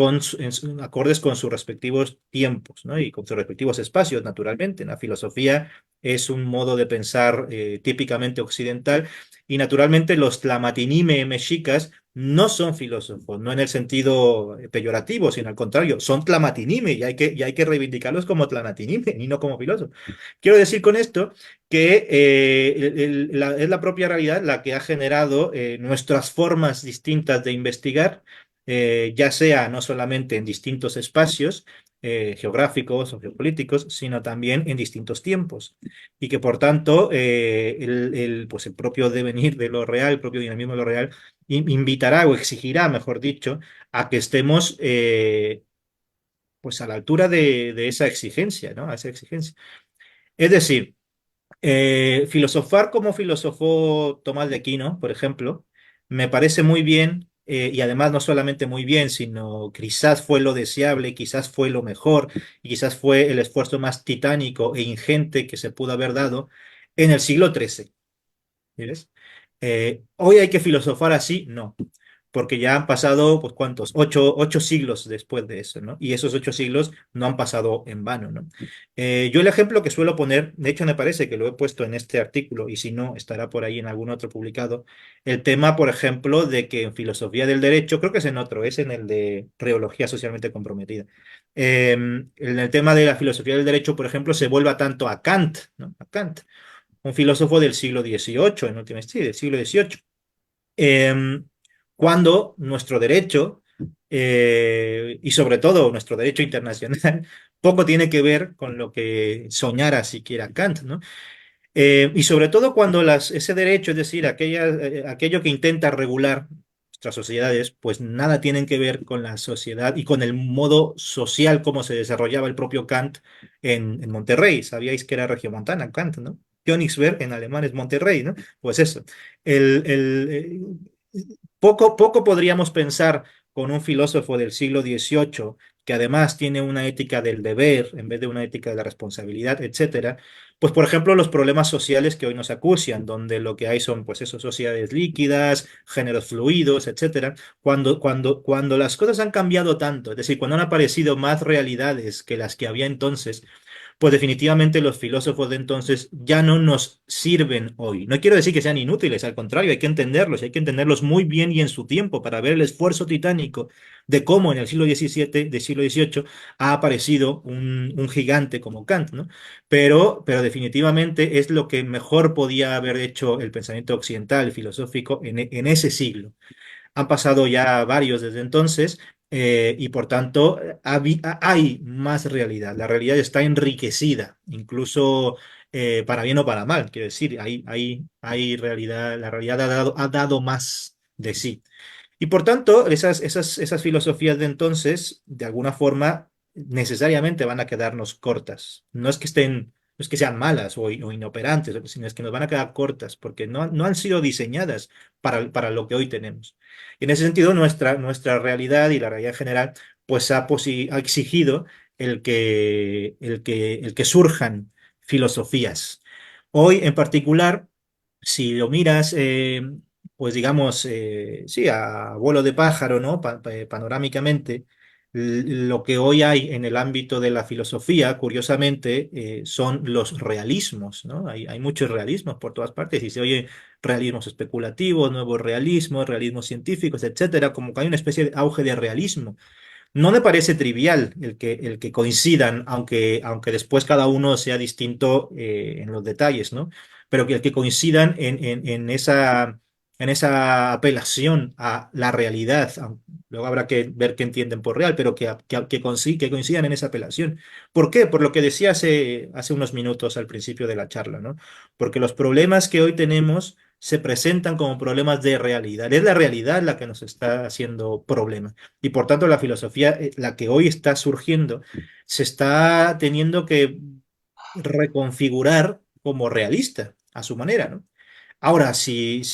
acordes con sus respectivos tiempos, ¿no? Y con sus respectivos espacios, naturalmente. La filosofía es un modo de pensar típicamente occidental y naturalmente los tlamatinime mexicas no son filósofos, no en el sentido peyorativo, sino al contrario, son tlamatinime y hay que reivindicarlos como tlamatinime y no como filósofos. Quiero decir con esto que es la propia realidad la que ha generado nuestras formas distintas de investigar, ya sea no solamente en distintos espacios geográficos o geopolíticos, sino también en distintos tiempos y que por tanto pues el propio devenir de lo real, el propio dinamismo de lo real, invitará o exigirá, mejor dicho, a que estemos pues a la altura de esa exigencia, ¿no? A esa exigencia. Es decir, filosofar como filosofó Tomás de Aquino, por ejemplo, me parece muy bien. Y además no solamente muy bien, sino quizás fue lo deseable, quizás fue lo mejor, y quizás fue el esfuerzo más titánico e ingente que se pudo haber dado en el siglo XIII. ¿Ves? Hoy hay que filosofar así, no, porque ya han pasado, pues, ¿cuántos? Ocho siglos después de eso, ¿no? Y esos 8 siglos no han pasado en vano, ¿no? Yo el ejemplo que suelo poner, de hecho me parece que lo he puesto en este artículo, y si no, estará por ahí en algún otro publicado, el tema, por ejemplo, de que en filosofía del derecho, creo que es en otro, es en el de teología socialmente comprometida. En el tema de la filosofía del derecho, por ejemplo, se vuelva tanto a Kant, ¿no? A Kant, un filósofo del siglo XVIII, en última instancia, del siglo XVIII, eh, cuando nuestro derecho, y sobre todo nuestro derecho internacional, poco tiene que ver con lo que soñara siquiera Kant, ¿no? Y sobre todo cuando ese derecho, es decir, aquello que intenta regular nuestras sociedades, pues nada tienen que ver con la sociedad y con el modo social como se desarrollaba el propio Kant en Monterrey. Sabíais que era regiomontana Kant, ¿no? Königsberg en alemán es Monterrey, ¿no? Pues eso. Poco podríamos pensar con un filósofo del siglo XVIII que además tiene una ética del deber en vez de una ética de la responsabilidad, etcétera. Pues, por ejemplo, los problemas sociales que hoy nos acucian, donde lo que hay son, pues, eso, sociedades líquidas, géneros fluidos, etcétera. Cuando las cosas han cambiado tanto, es decir, cuando han aparecido más realidades que las que había entonces, pues definitivamente los filósofos de entonces ya no nos sirven hoy. No quiero decir que sean inútiles, al contrario, hay que entenderlos muy bien y en su tiempo para ver el esfuerzo titánico de cómo en el siglo XVII, del siglo XVIII, ha aparecido un gigante como Kant, ¿no? Pero definitivamente es lo que mejor podía haber hecho el pensamiento occidental filosófico en ese siglo. Han pasado ya varios desde entonces y por tanto hay más realidad. La realidad está enriquecida, incluso para bien o para mal. Quiero decir, hay realidad, la realidad ha dado más de sí. Y por tanto, esas filosofías de entonces, de alguna forma, necesariamente van a quedarnos cortas. No es que sean malas o inoperantes, sino es que nos van a quedar cortas porque no han sido diseñadas para lo que hoy tenemos. Y en ese sentido, nuestra realidad y la realidad general, pues ha exigido el que surjan filosofías. Hoy, en particular, si lo miras, pues digamos, sí, a vuelo de pájaro, ¿no? Panorámicamente, lo que hoy hay en el ámbito de la filosofía, curiosamente, son los realismos, ¿no? Hay muchos realismos por todas partes y se oye realismos especulativos, nuevos realismos, realismos científicos, etcétera, como que hay una especie de auge de realismo. No me parece trivial el que coincidan, aunque después cada uno sea distinto en los detalles, ¿no? Pero que el que coincidan en esa apelación a la realidad, luego habrá que ver qué entienden por real, pero que coincidan en esa apelación. ¿Por qué? Por lo que decía hace unos minutos al principio de la charla, ¿no? Porque los problemas que hoy tenemos se presentan como problemas de realidad. Es la realidad la que nos está haciendo problema. Y por tanto la filosofía, la que hoy está surgiendo, se está teniendo que reconfigurar como realista a su manera, ¿no? Ahora, si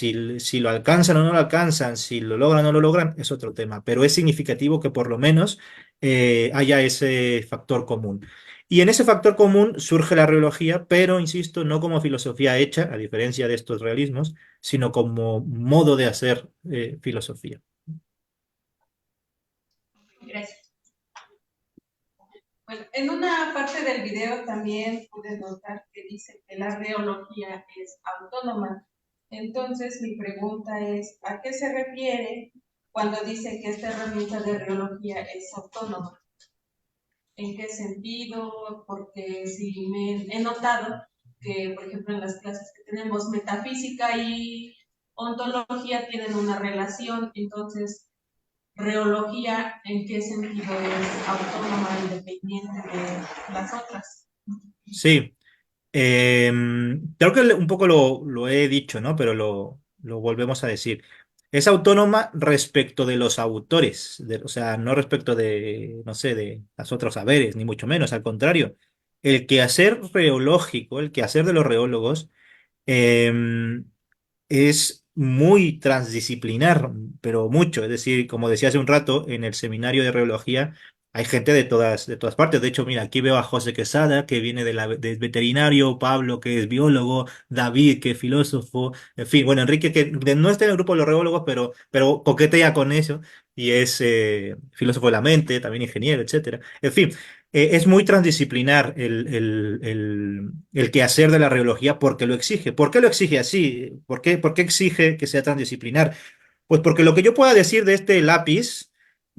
lo alcanzan o no lo alcanzan, si lo logran o no lo logran, es otro tema, pero es significativo que por lo menos haya ese factor común. Y en ese factor común surge la reología, pero, insisto, no como filosofía hecha, a diferencia de estos realismos, sino como modo de hacer filosofía. Gracias. Bueno, en una parte del video también pude notar que dice que la reología es autónoma. Entonces, mi pregunta es, ¿a qué se refiere cuando dice que esta herramienta de reología es autónoma? ¿En qué sentido? Porque si me he notado que, por ejemplo, en las clases que tenemos metafísica y ontología tienen una relación, entonces, reología, ¿en qué sentido es autónoma, independiente de las otras? Sí, creo que un poco lo he dicho, ¿no? Pero lo volvemos a decir. Es autónoma respecto de los autores, o sea, no respecto de, no sé, de los otros saberes, ni mucho menos, al contrario. El quehacer reológico, el quehacer de los reólogos, em, es muy transdisciplinar, pero mucho. Es decir, como decía hace un rato, en el seminario de reología hay gente de todas partes. De hecho, mira, aquí veo a José Quesada, que viene del veterinario, Pablo, que es biólogo, David, que es filósofo, en fin, bueno, Enrique, que no está en el grupo de los reólogos, pero coquetea con eso, y es filósofo de la mente, también ingeniero, etcétera. En fin, es muy transdisciplinar el quehacer de la reología porque lo exige. ¿Por qué lo exige así? Por qué exige que sea transdisciplinar? Pues porque lo que yo pueda decir de este lápiz,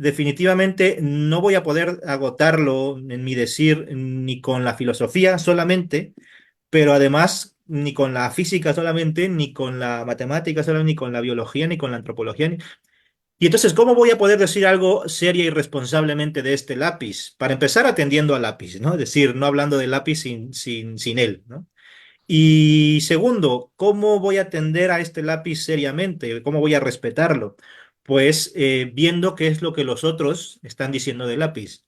definitivamente no voy a poder agotarlo en mi decir ni con la filosofía solamente, pero además ni con la física solamente, ni con la matemática solamente, ni con la biología, ni con la antropología. Y entonces, ¿cómo voy a poder decir algo seria y responsablemente de este lápiz? Para empezar, atendiendo al lápiz, ¿no? Es decir, no hablando del lápiz sin él, ¿no? Y segundo, ¿cómo voy a atender a este lápiz seriamente? ¿Cómo voy a respetarlo? Pues viendo qué es lo que los otros están diciendo del lápiz.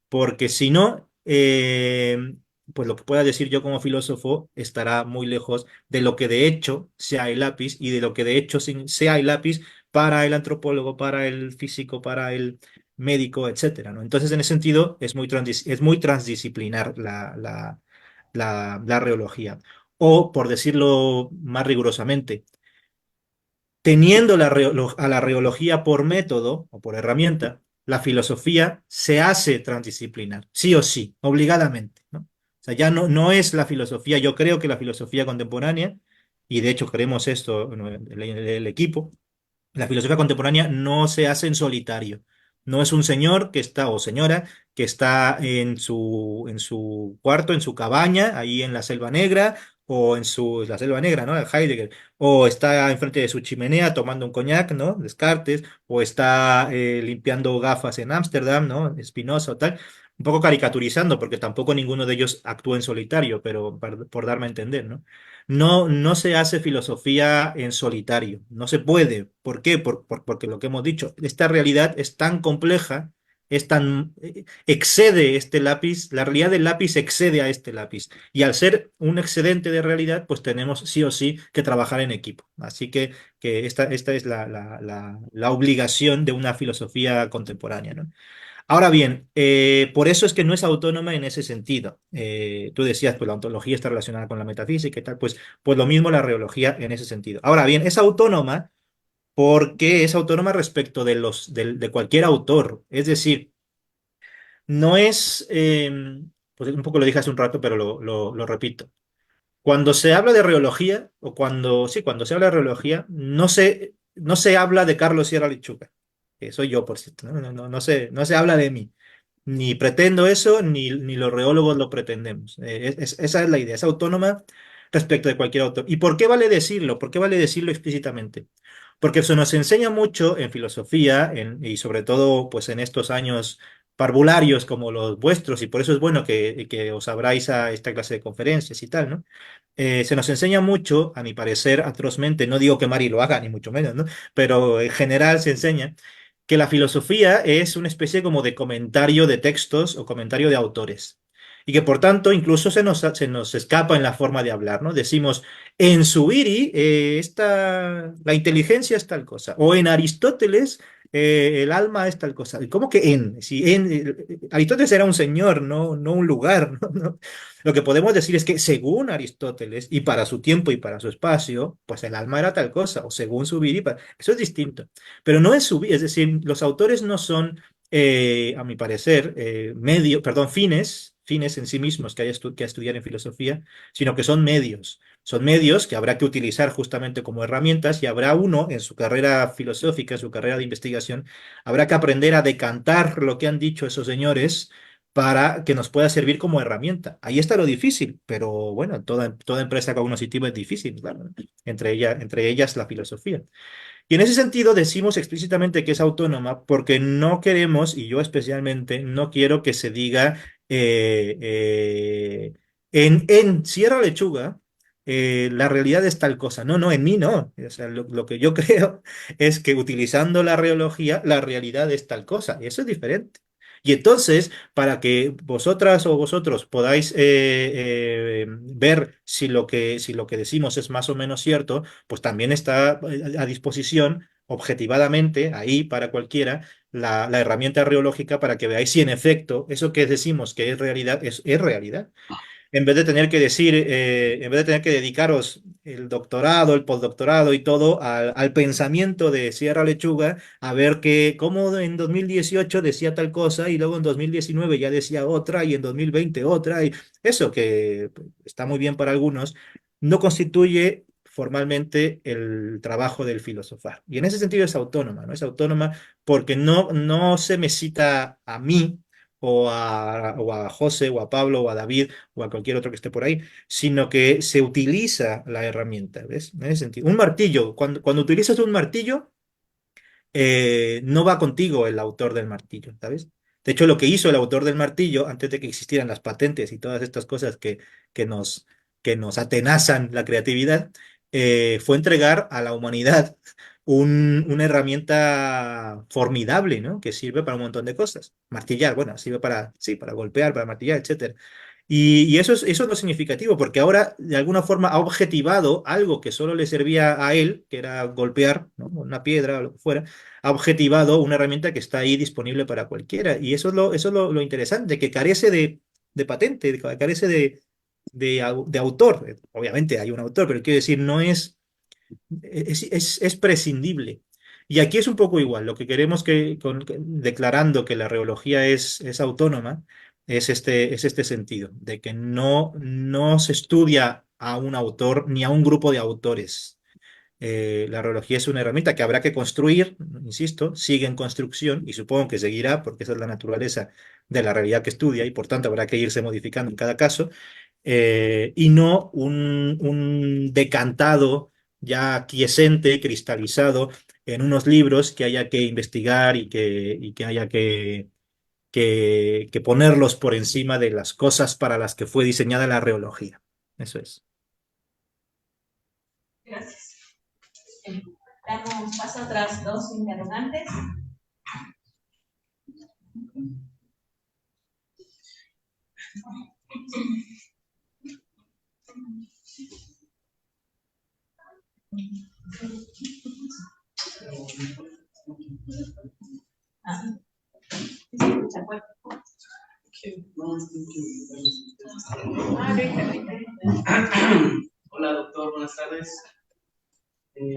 Porque si no, pues lo que pueda decir yo como filósofo estará muy lejos de lo que de hecho sea el lápiz y de lo que de hecho sea el lápiz para el antropólogo, para el físico, para el médico, etcétera, ¿no? Entonces, en ese sentido, es muy transdisciplinar la reología. O, por decirlo más rigurosamente, teniendo a la reología por método o por herramienta, la filosofía se hace transdisciplinar, sí o sí, obligadamente, ¿no? O sea, ya no es la filosofía, yo creo que la filosofía contemporánea, y de hecho creemos esto en el equipo, la filosofía contemporánea no se hace en solitario. No es un señor que está, o señora, que está en su cuarto, en su cabaña, ahí en la Selva Negra, o la Selva Negra, ¿no? Heidegger, o está enfrente de su chimenea tomando un coñac, ¿no? Descartes, o está limpiando gafas en Ámsterdam, ¿no? Spinoza o tal. Un poco caricaturizando, porque tampoco ninguno de ellos actúa en solitario, pero por darme a entender, ¿no? No se hace filosofía en solitario, no se puede. ¿Por qué? Porque lo que hemos dicho, esta realidad es tan compleja, excede este lápiz, la realidad del lápiz excede a este lápiz. Y al ser un excedente de realidad, pues tenemos sí o sí que trabajar en equipo. Así que esta es la obligación de una filosofía contemporánea, ¿no? Ahora bien, por eso es que no es autónoma en ese sentido. Tú decías, pues la ontología está relacionada con la metafísica y tal, pues lo mismo la reología en ese sentido. Ahora bien, es autónoma porque es autónoma respecto de cualquier autor. Es decir, no es, pues un poco lo dije hace un rato, pero lo repito. Cuando se habla de reología, sí, cuando se habla de reología, no se habla de Carlos Sierra Lechuga, que soy yo, por cierto, no se habla de mí. Ni pretendo eso, ni los reólogos lo pretendemos. Esa es la idea, es autónoma respecto de cualquier autor. ¿Y por qué vale decirlo? ¿Por qué vale decirlo explícitamente? Porque eso nos enseña mucho en filosofía y sobre todo pues en estos años parvularios como los vuestros, y por eso es bueno que os abráis a esta clase de conferencias y tal, ¿no? Se nos enseña mucho, a mi parecer, atrozmente, no digo que Mari lo haga, ni mucho menos, ¿no? Pero en general se enseña que la filosofía es una especie como de comentario de textos o comentario de autores. Y que por tanto incluso se nos escapa en la forma de hablar, ¿no? Decimos, en Zubiri la inteligencia es tal cosa, o en Aristóteles el alma es tal cosa. ¿Cómo que en? Si Aristóteles era un señor, no un lugar, ¿no? Lo que podemos decir es que según Aristóteles, y para su tiempo y para su espacio, pues el alma era tal cosa, o según Zubiri, eso es distinto. Pero no es Zubiri, es decir, los autores no son, a mi parecer, perdón, fines en sí mismos que haya que estudiar en filosofía, sino que son medios. Son medios que habrá que utilizar justamente como herramientas y habrá uno en su carrera filosófica, en su carrera de investigación, habrá que aprender a decantar lo que han dicho esos señores para que nos pueda servir como herramienta. Ahí está lo difícil, pero bueno, toda empresa cognoscitiva es difícil, claro, ¿no? Entre ellas la filosofía. Y en ese sentido decimos explícitamente que es autónoma porque no queremos, y yo especialmente, no quiero que se diga en Sierra Lechuga, la realidad es tal cosa. No, no, en mí no. O sea, lo que yo creo es que utilizando la reología, la realidad es tal cosa. Y eso es diferente. Y entonces, para que vosotras o vosotros podáis ver si lo que decimos es más o menos cierto, pues también está a disposición, objetivadamente, ahí para cualquiera, la herramienta reológica para que veáis si en efecto eso que decimos que es realidad es realidad. En vez de tener que decir, en vez de tener que dedicaros el doctorado, el postdoctorado y todo al pensamiento de Sierra Lechuga, a ver cómo en 2018 decía tal cosa y luego en 2019 ya decía otra y en 2020 otra, y eso que está muy bien para algunos, no constituye formalmente el trabajo del filosofar. Y en ese sentido es autónoma, ¿no? Es autónoma porque no se me cita a mí o a José o a Pablo o a David o a cualquier otro que esté por ahí, sino que se utiliza la herramienta, ¿ves? En ese sentido. Un martillo, cuando utilizas un martillo, no va contigo el autor del martillo, ¿sabes? De hecho, lo que hizo el autor del martillo, antes de que existieran las patentes y todas estas cosas que nos, que nos atenazan la creatividad, fue entregar a la humanidad una herramienta formidable, ¿no? Que sirve para un montón de cosas. Martillar, bueno, sirve para, sí, para golpear, para martillar, etcétera. Y eso es lo significativo, porque ahora de alguna forma ha objetivado algo que solo le servía a él, que era golpear, ¿no? Una piedra o lo que fuera, ha objetivado una herramienta que está ahí disponible para cualquiera. Y eso es lo interesante, que carece de patente, carece de autor. Obviamente hay un autor, pero quiero decir, no es prescindible. Y aquí es un poco igual. Lo que queremos declarando que la reología es autónoma, es este sentido, de que no se estudia a un autor ni a un grupo de autores. La reología es una herramienta que habrá que construir, insisto, sigue en construcción y supongo que seguirá, porque esa es la naturaleza de la realidad que estudia y por tanto habrá que irse modificando en cada caso, y no un decantado ya quiescente, cristalizado en unos libros que haya que investigar y que haya que ponerlos por encima de las cosas para las que fue diseñada la reología. Eso es. Gracias. Damos paso a otras dos interrogantes. Ah, sí, se acuerda. Hola, doctor, buenas tardes.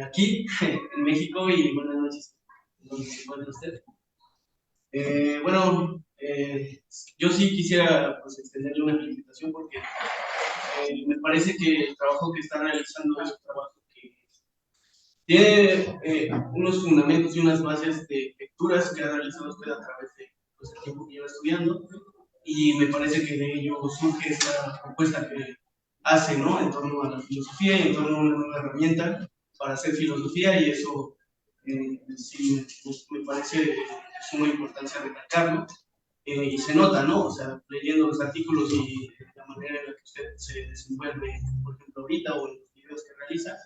Aquí, en México, y buenas noches. ¿Dónde se encuentra usted? Bueno, yo sí quisiera pues, extenderle una felicitación porque me parece que el trabajo que está realizando es un trabajo que tiene unos fundamentos y unas bases de lecturas que ha realizado usted a través de pues, el tiempo que lleva estudiando, y me parece que de ello surge esta propuesta que hace, ¿no? En torno a la filosofía y en torno a una nueva herramienta para hacer filosofía, y eso sí me parece de suma importancia recalcarlo. y se nota, ¿no? O sea, leyendo los artículos y la manera en la que usted se desenvuelve, por ejemplo, ahorita o en los videos que realiza,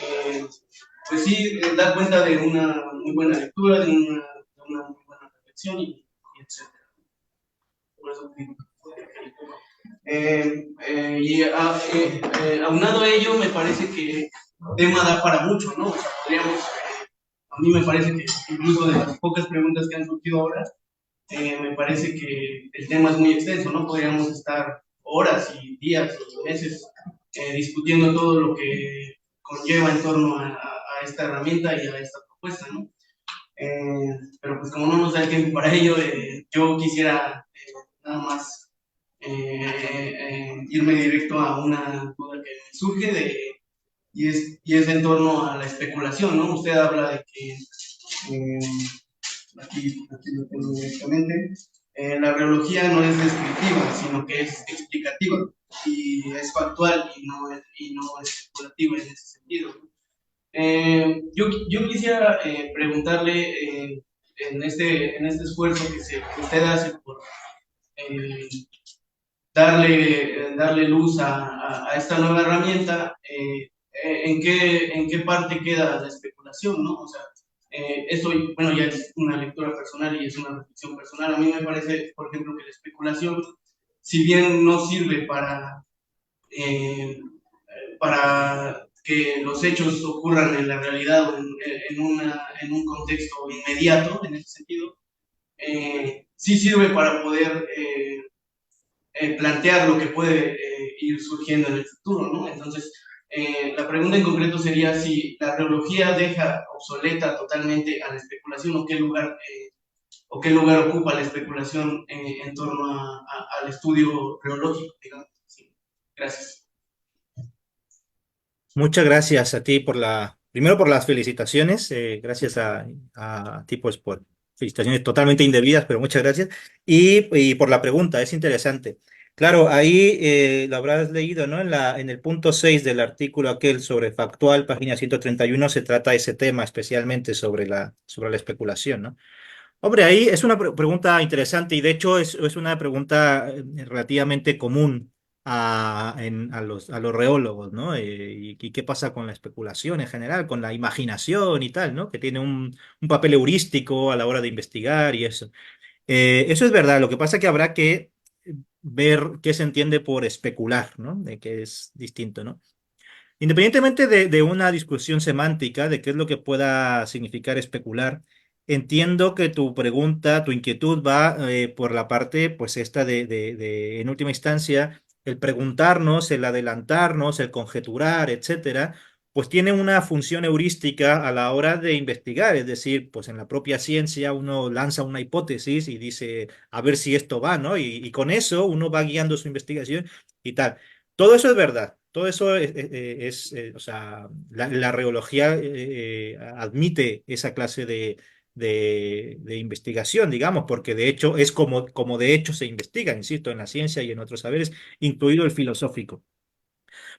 eh, pues sí, da cuenta de una muy buena lectura, de una muy buena reflexión y etcétera. Por eso digo. Aunado a ello, me parece que el tema da para mucho, ¿no? O sea, podríamos, a mí me parece que incluso de las pocas preguntas que han surgido ahora, me parece que el tema es muy extenso, ¿no? Podríamos estar horas y días y meses discutiendo todo lo que conlleva en torno a esta herramienta y a esta propuesta, ¿no? Pero pues como no nos da el tiempo para ello, yo quisiera nada más irme directo a una duda que me surge y es en torno a la especulación, ¿no? Usted habla de que aquí lo tengo directamente, la biología no es descriptiva, sino que es explicativa y es factual y no especulativa en ese sentido. Yo quisiera preguntarle en este esfuerzo que usted hace por eh, darle luz a esta nueva herramienta, en qué parte queda la especulación, ¿no? O sea, esto, bueno, ya es una lectura personal y es una reflexión personal. A mí me parece, por ejemplo, que la especulación, si bien no sirve para que los hechos ocurran en la realidad o en un contexto inmediato, en ese sentido, sí sirve para poder plantear lo que puede ir surgiendo en el futuro, ¿no? Entonces, la pregunta en concreto sería si la reología deja obsoleta totalmente a la especulación o qué lugar ocupa la especulación en torno al estudio reológico, digamos. Sí. Gracias. Muchas gracias a ti primero por las felicitaciones, gracias a ti pues por felicitaciones totalmente indebidas, pero muchas gracias, y por la pregunta, es interesante. Claro, ahí lo habrás leído, ¿no? En el punto 6 del artículo aquel sobre factual, página 131, se trata ese tema especialmente sobre la especulación, ¿no? Hombre, ahí es una pregunta interesante y de hecho es una pregunta relativamente común a los reólogos, ¿no? Y qué pasa con la especulación en general, con la imaginación y tal, ¿no? Que tiene un papel heurístico a la hora de investigar y eso. Eso es verdad, lo que pasa es que habrá que ver qué se entiende por especular, ¿no? De que es distinto, ¿no? Independientemente de una discusión semántica de qué es lo que pueda significar especular, entiendo que tu pregunta, tu inquietud va por la parte, pues esta en última instancia, el preguntarnos, el adelantarnos, el conjeturar, etcétera, pues tiene una función heurística a la hora de investigar, es decir, pues en la propia ciencia uno lanza una hipótesis y dice, a ver si esto va, ¿no? Y con eso uno va guiando su investigación y tal. Todo eso es verdad, todo eso o sea, la reología admite esa clase de investigación, digamos, porque de hecho es como de hecho se investiga, insisto, en la ciencia y en otros saberes, incluido el filosófico.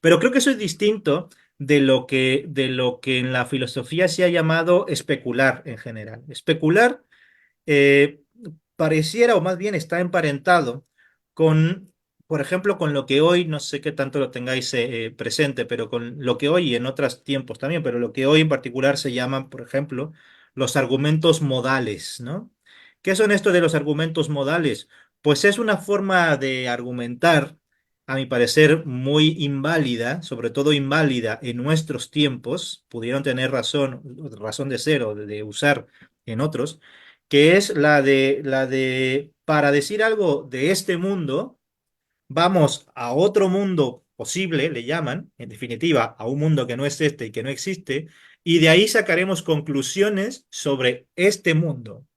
Pero creo que eso es distinto de lo que en la filosofía se ha llamado especular en general. Especular eh, pareciera, o más bien está emparentado con, por ejemplo, con lo que hoy, no sé qué tanto lo tengáis presente, pero con lo que hoy y en otros tiempos también, pero lo que hoy en particular se llaman, por ejemplo, los argumentos modales, ¿no? ¿Qué son esto de los argumentos modales? Pues es una forma de argumentar, a mi parecer, muy inválida, sobre todo inválida en nuestros tiempos, pudieron tener razón de ser o de usar en otros, que es la de, para decir algo de este mundo, vamos a otro mundo posible, le llaman, en definitiva, a un mundo que no es este y que no existe, y de ahí sacaremos conclusiones sobre este mundo.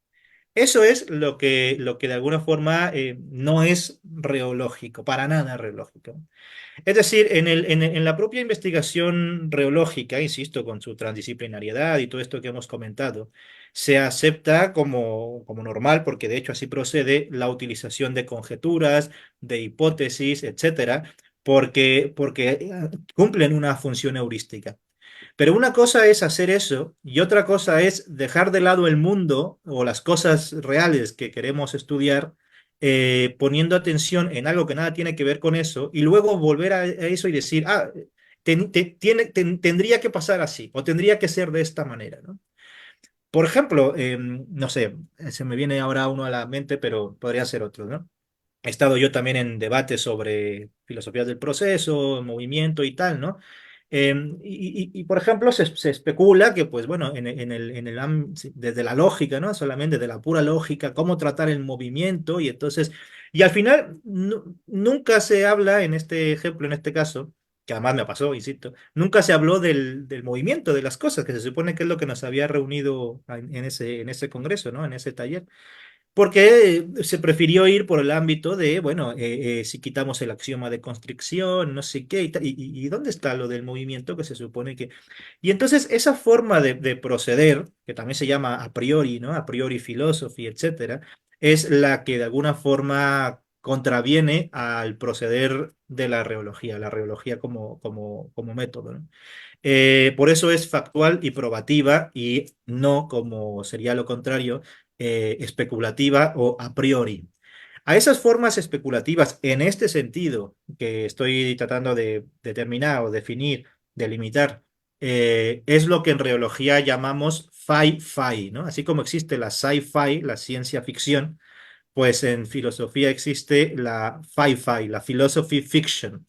Eso es lo que de alguna forma no es reológico, para nada reológico. Es decir, en la propia investigación reológica, insisto, con su transdisciplinariedad y todo esto que hemos comentado, se acepta como normal, porque de hecho así procede, la utilización de conjeturas, de hipótesis, etcétera, porque cumplen una función heurística. Pero una cosa es hacer eso y otra cosa es dejar de lado el mundo o las cosas reales que queremos estudiar poniendo atención en algo que nada tiene que ver con eso, y luego volver a eso y decir, tendría que pasar así, o tendría que ser de esta manera, ¿no? Por ejemplo, no sé, se me viene ahora uno a la mente, pero podría ser otro, ¿no? He estado yo también en debates sobre filosofías del proceso, movimiento y tal, ¿no? Por ejemplo, se especula que, pues bueno, sí, desde la lógica, ¿no? Solamente de la pura lógica, cómo tratar el movimiento y entonces, y al final nunca se habla, en este ejemplo, en este caso, que además me pasó, insisto, nunca se habló del movimiento de las cosas, que se supone que es lo que nos había reunido en ese congreso, ¿no? En ese taller. Porque se prefirió ir por el ámbito de, bueno, si quitamos el axioma de constricción, no sé qué, y dónde está lo del movimiento que se supone que... Y entonces esa forma de proceder, que también se llama a priori, ¿no? A priori philosophy, etcétera, es la que de alguna forma contraviene al proceder de la reología como método, ¿no? Por eso es factual y probativa y no, como sería lo contrario, especulativa o a priori. A esas formas especulativas, en este sentido que estoy tratando de determinar o definir, delimitar, es lo que en reología llamamos fi-fi, ¿no? Así como existe la sci-fi, la ciencia ficción, pues en filosofía existe la fi-fi, la philosophy fiction.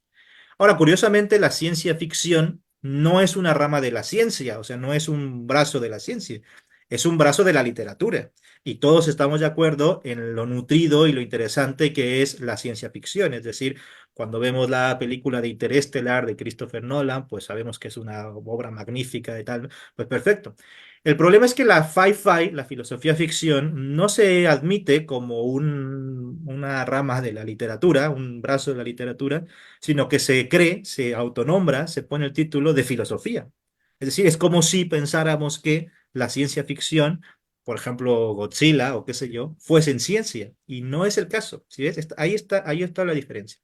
Ahora, curiosamente, la ciencia ficción no es una rama de la ciencia, o sea, no es un brazo de la ciencia, es un brazo de la literatura. Y todos estamos de acuerdo en lo nutrido y lo interesante que es la ciencia ficción. Es decir, cuando vemos la película de Interestelar de Christopher Nolan, pues sabemos que es una obra magnífica y tal. Pues perfecto. El problema es que la fi-fi, la filosofía ficción, no se admite como una rama de la literatura, un brazo de la literatura, sino que se cree, se autonombra, se pone el título de filosofía. Es decir, es como si pensáramos que la ciencia ficción, por ejemplo, Godzilla o qué sé yo, fuesen ciencia, y no es el caso. ¿Sí ves? Ahí está la diferencia.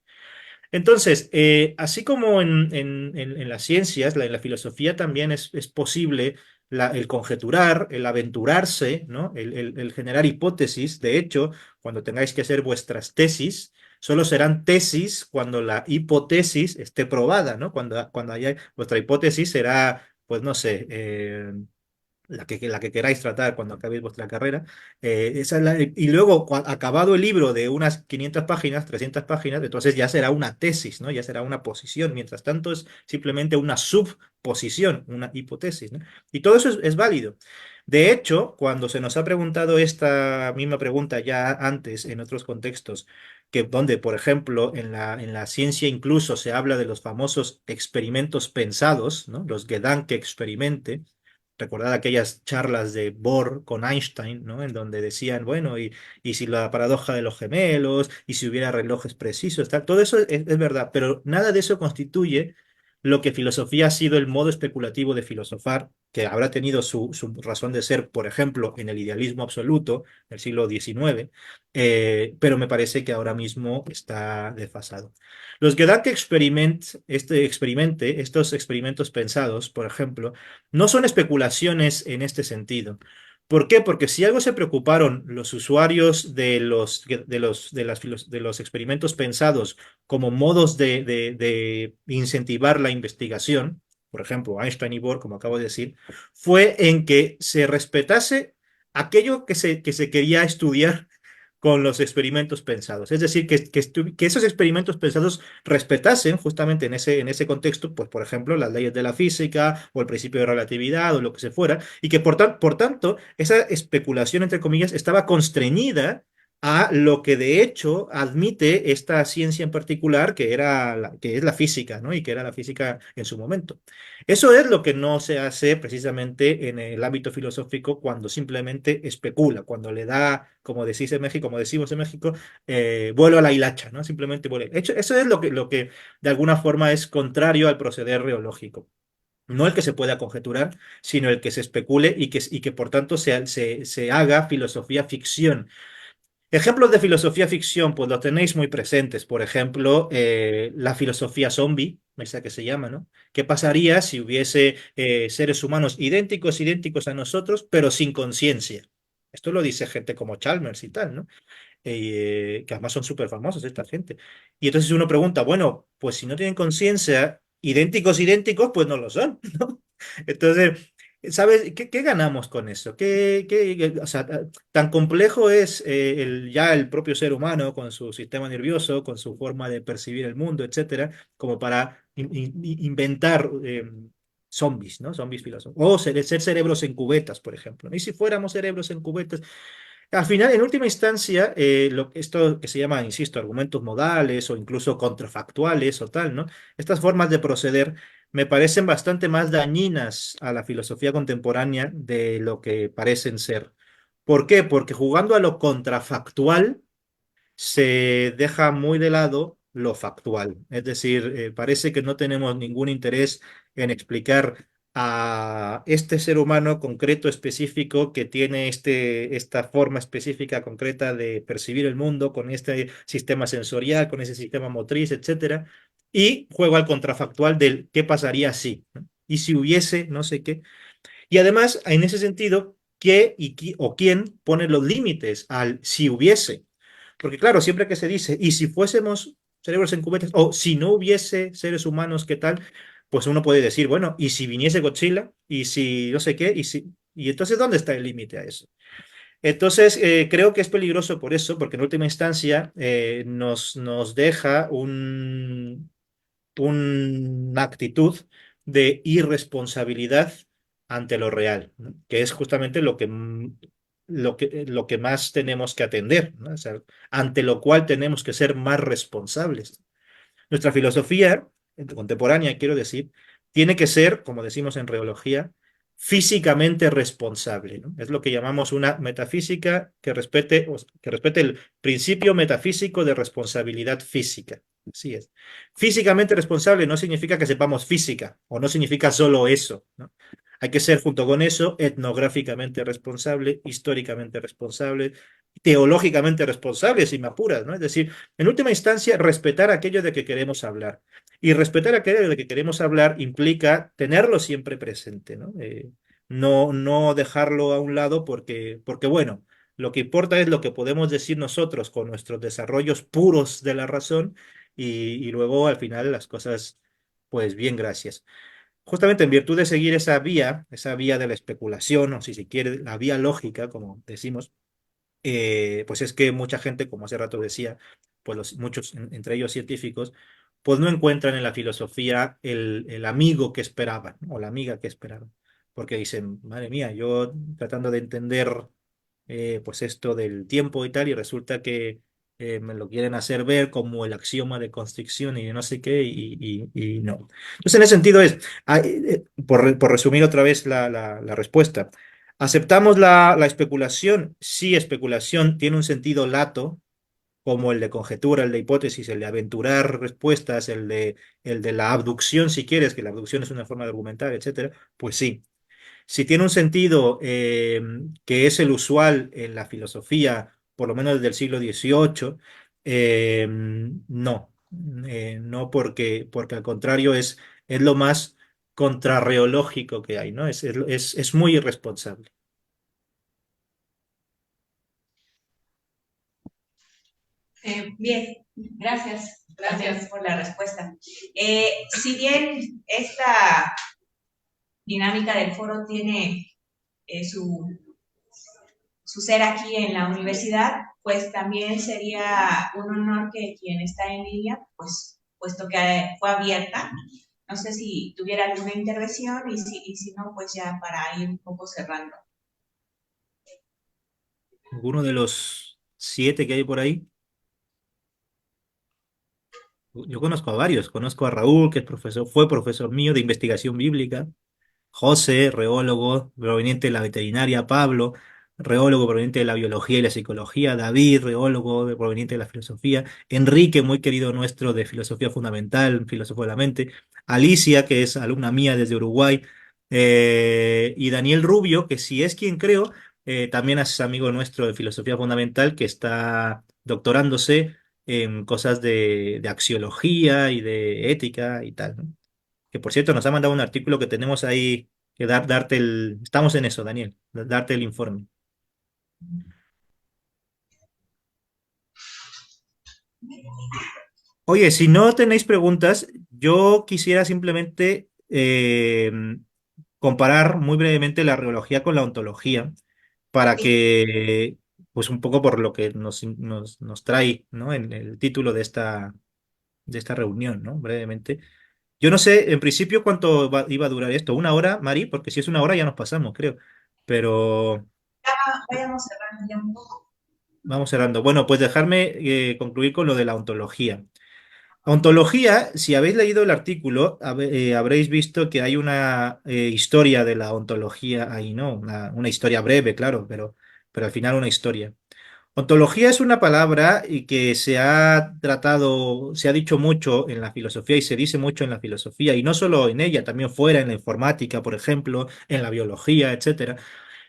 Entonces, así como en las ciencias, en la filosofía también es posible el conjeturar, el aventurarse, ¿no? El generar hipótesis. De hecho, cuando tengáis que hacer vuestras tesis, solo serán tesis cuando la hipótesis esté probada, ¿no? Cuando haya vuestra hipótesis será, pues no sé, la que queráis tratar cuando acabéis vuestra carrera. Y luego, acabado el libro de unas 500 páginas, 300 páginas, entonces ya será una tesis, ¿no? Ya será una posición. Mientras tanto, es simplemente una subposición, una hipótesis, ¿no? Y todo eso es válido. De hecho, cuando se nos ha preguntado esta misma pregunta ya antes en otros contextos, donde, por ejemplo, en la ciencia incluso se habla de los famosos experimentos pensados, ¿no? Los Gedanke-Experimente. Recordad aquellas charlas de Bohr con Einstein, ¿no? En donde decían, bueno, y si la paradoja de los gemelos, y si hubiera relojes precisos, tal, todo eso es verdad, pero nada de eso constituye lo que filosofía ha sido el modo especulativo de filosofar, que habrá tenido su razón de ser, por ejemplo, en el idealismo absoluto del siglo XIX, pero me parece que ahora mismo está desfasado. Los Gedanke estos experimentos pensados, por ejemplo, no son especulaciones en este sentido. ¿Por qué? Porque si algo se preocuparon los usuarios de los experimentos pensados como modos de incentivar la investigación, por ejemplo, Einstein y Bohr, como acabo de decir, fue en que se respetase aquello que se quería estudiar con los experimentos pensados. Es decir, que esos experimentos pensados respetasen justamente en ese contexto, pues por ejemplo, las leyes de la física o el principio de relatividad o lo que se fuera, y que por tanto esa especulación, entre comillas, estaba constreñida a lo que de hecho admite esta ciencia en particular, que es la física, ¿no? Y que era la física en su momento. Eso es lo que no se hace precisamente en el ámbito filosófico cuando simplemente especula, cuando le da, como decís en México, como decimos en México, vuelo a la hilacha, ¿no? Simplemente vuelo. Eso es lo que de alguna forma es contrario al proceder reológico. No el que se pueda conjeturar, sino el que se especule y que por tanto se haga filosofía ficción. Ejemplos de filosofía ficción, pues lo tenéis muy presentes. Por ejemplo, la filosofía zombie, esa que se llama, ¿no? ¿Qué pasaría si hubiese seres humanos idénticos a nosotros, pero sin conciencia? Esto lo dice gente como Chalmers y tal, ¿no? que además son súper famosos esta gente. Y entonces uno pregunta, bueno, pues si no tienen conciencia, idénticos, idénticos, pues no lo son, ¿no? Entonces, ¿sabes? ¿Qué ganamos con eso? O sea, tan complejo es ya el propio ser humano con su sistema nervioso, con su forma de percibir el mundo, etcétera, como para inventar zombies, ¿no? Zombies filosóficos. O ser cerebros en cubetas, por ejemplo. ¿Y si fuéramos cerebros en cubetas? Al final, en última instancia, esto que se llama, insisto, argumentos modales o incluso contrafactuales o tal, ¿no? Estas formas de proceder me parecen bastante más dañinas a la filosofía contemporánea de lo que parecen ser. ¿Por qué? Porque jugando a lo contrafactual, se deja muy de lado lo factual. Es decir, parece que no tenemos ningún interés en explicar a este ser humano concreto, específico, que tiene esta forma específica, concreta de percibir el mundo, con este sistema sensorial, con ese sistema motriz, etcétera, y juego al contrafactual del qué pasaría si, ¿no? Y si hubiese, no sé qué. Y además, en ese sentido, o quién pone los límites al si hubiese? Porque claro, siempre que se dice, y si fuésemos cerebros en cubetas, o si no hubiese seres humanos, ¿qué tal? Pues uno puede decir, bueno, ¿y si viniese Godzilla? ¿Y si no sé qué? ¿Y entonces dónde está el límite a eso? Entonces, creo que es peligroso por eso, porque en última instancia nos deja una actitud de irresponsabilidad ante lo real, ¿no? Que es justamente lo que más tenemos que atender, ¿no? O sea, ante lo cual tenemos que ser más responsables. Nuestra filosofía contemporánea, quiero decir, tiene que ser, como decimos en reología, físicamente responsable, ¿no? Es lo que llamamos una metafísica que respete el principio metafísico de responsabilidad física. Así es. Físicamente responsable no significa que sepamos física, o no significa solo eso, ¿no? Hay que ser, junto con eso, etnográficamente responsable, históricamente responsable, teológicamente responsable, si me apuras, ¿no? Es decir, en última instancia, respetar aquello de que queremos hablar. Y respetar aquello de que queremos hablar implica tenerlo siempre presente, ¿no? No dejarlo a un lado porque, bueno, lo que importa es lo que podemos decir nosotros con nuestros desarrollos puros de la razón y luego al final las cosas, pues bien, gracias. Justamente en virtud de seguir esa vía de la especulación, o si se quiere, la vía lógica, como decimos, pues es que mucha gente, como hace rato decía, pues muchos, entre ellos científicos, pues no encuentran en la filosofía el amigo que esperaban, ¿no? O la amiga que esperaban. Porque dicen, madre mía, yo tratando de entender pues esto del tiempo y tal, y resulta que me lo quieren hacer ver como el axioma de constricción y no sé qué, y no. Entonces, en ese sentido por resumir otra vez la respuesta, ¿aceptamos la especulación? Sí, especulación tiene un sentido lato, como el de conjetura, el de hipótesis, el de aventurar respuestas, el de la abducción, si quieres, que la abducción es una forma de argumentar, etcétera, pues sí. Si tiene un sentido que es el usual en la filosofía, por lo menos desde el siglo XVIII, no. No porque al contrario es lo más contrarreológico que hay, ¿no? Es muy irresponsable. Bien, gracias. Gracias. Por la respuesta. Si bien esta dinámica del foro tiene su ser aquí en la universidad, pues también sería un honor que quien está en línea, pues puesto que fue abierta, no sé si tuviera alguna intervención y si no, pues ya para ir un poco cerrando. ¿Alguno de los 7 que hay por ahí? Yo conozco a varios. Conozco a Raúl, que es fue profesor mío de investigación bíblica. José, reólogo proveniente de la veterinaria, Pablo, reólogo proveniente de la biología y la psicología, David, reólogo proveniente de la filosofía, Enrique, muy querido nuestro de filosofía fundamental, filósofo de la mente, Alicia, que es alumna mía desde Uruguay, y Daniel Rubio, que si es quien creo, también es amigo nuestro de filosofía fundamental, que está doctorándose en cosas de axiología y de ética y tal, ¿no? Que por cierto nos ha mandado un artículo que tenemos ahí que darte Estamos en eso, Daniel, darte el informe. Oye, si no tenéis preguntas, yo quisiera simplemente comparar muy brevemente la reología con la ontología para Sí. que, pues un poco por lo que nos trae, ¿no? En el título de esta reunión, ¿no? Brevemente. Yo no sé, en principio, cuánto iba a durar esto. ¿Una hora, Mari? Porque si es una hora ya nos pasamos, creo. Pero Vayamos cerrando ya un poco. vamos cerrando. Bueno, pues dejarme concluir con lo de la ontología. Ontología, si habéis leído el artículo, habréis visto que hay una historia de la ontología ahí, ¿no? Una historia breve, claro, pero al final una historia. Ontología es una palabra y que se ha tratado, se ha dicho mucho en la filosofía y se dice mucho en la filosofía, y no solo en ella, también fuera, en la informática, por ejemplo, en la biología, etcétera.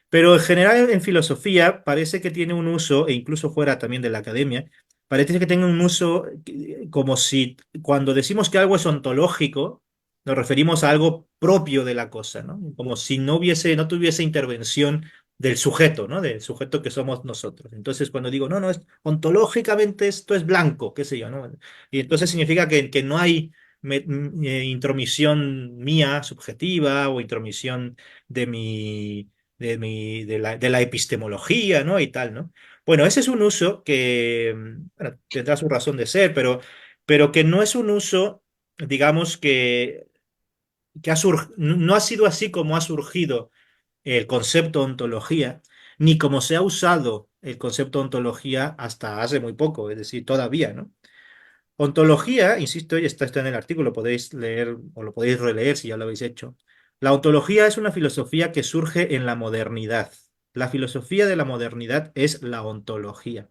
Pero en general en filosofía parece que tiene un uso, e incluso fuera también de la academia, parece que tiene un uso como si cuando decimos que algo es ontológico, nos referimos a algo propio de la cosa, ¿no? Como si no tuviese intervención del sujeto, ¿no? Del sujeto que somos nosotros. Entonces, cuando digo, no, no, ontológicamente esto es blanco, qué sé yo, ¿no? Y entonces significa que no hay intromisión mía subjetiva o intromisión de de la epistemología, ¿no? Y tal, ¿no? Bueno, ese es un uso que, bueno, tendrá su razón de ser, pero que no es un uso, digamos, no ha sido así como ha surgido el concepto ontología, ni como se ha usado el concepto ontología hasta hace muy poco, es decir, todavía, ¿no? Ontología, insisto, y está esto en el artículo, lo podéis leer o lo podéis releer si ya lo habéis hecho. La ontología es una filosofía que surge en la modernidad. La filosofía de la modernidad es la ontología.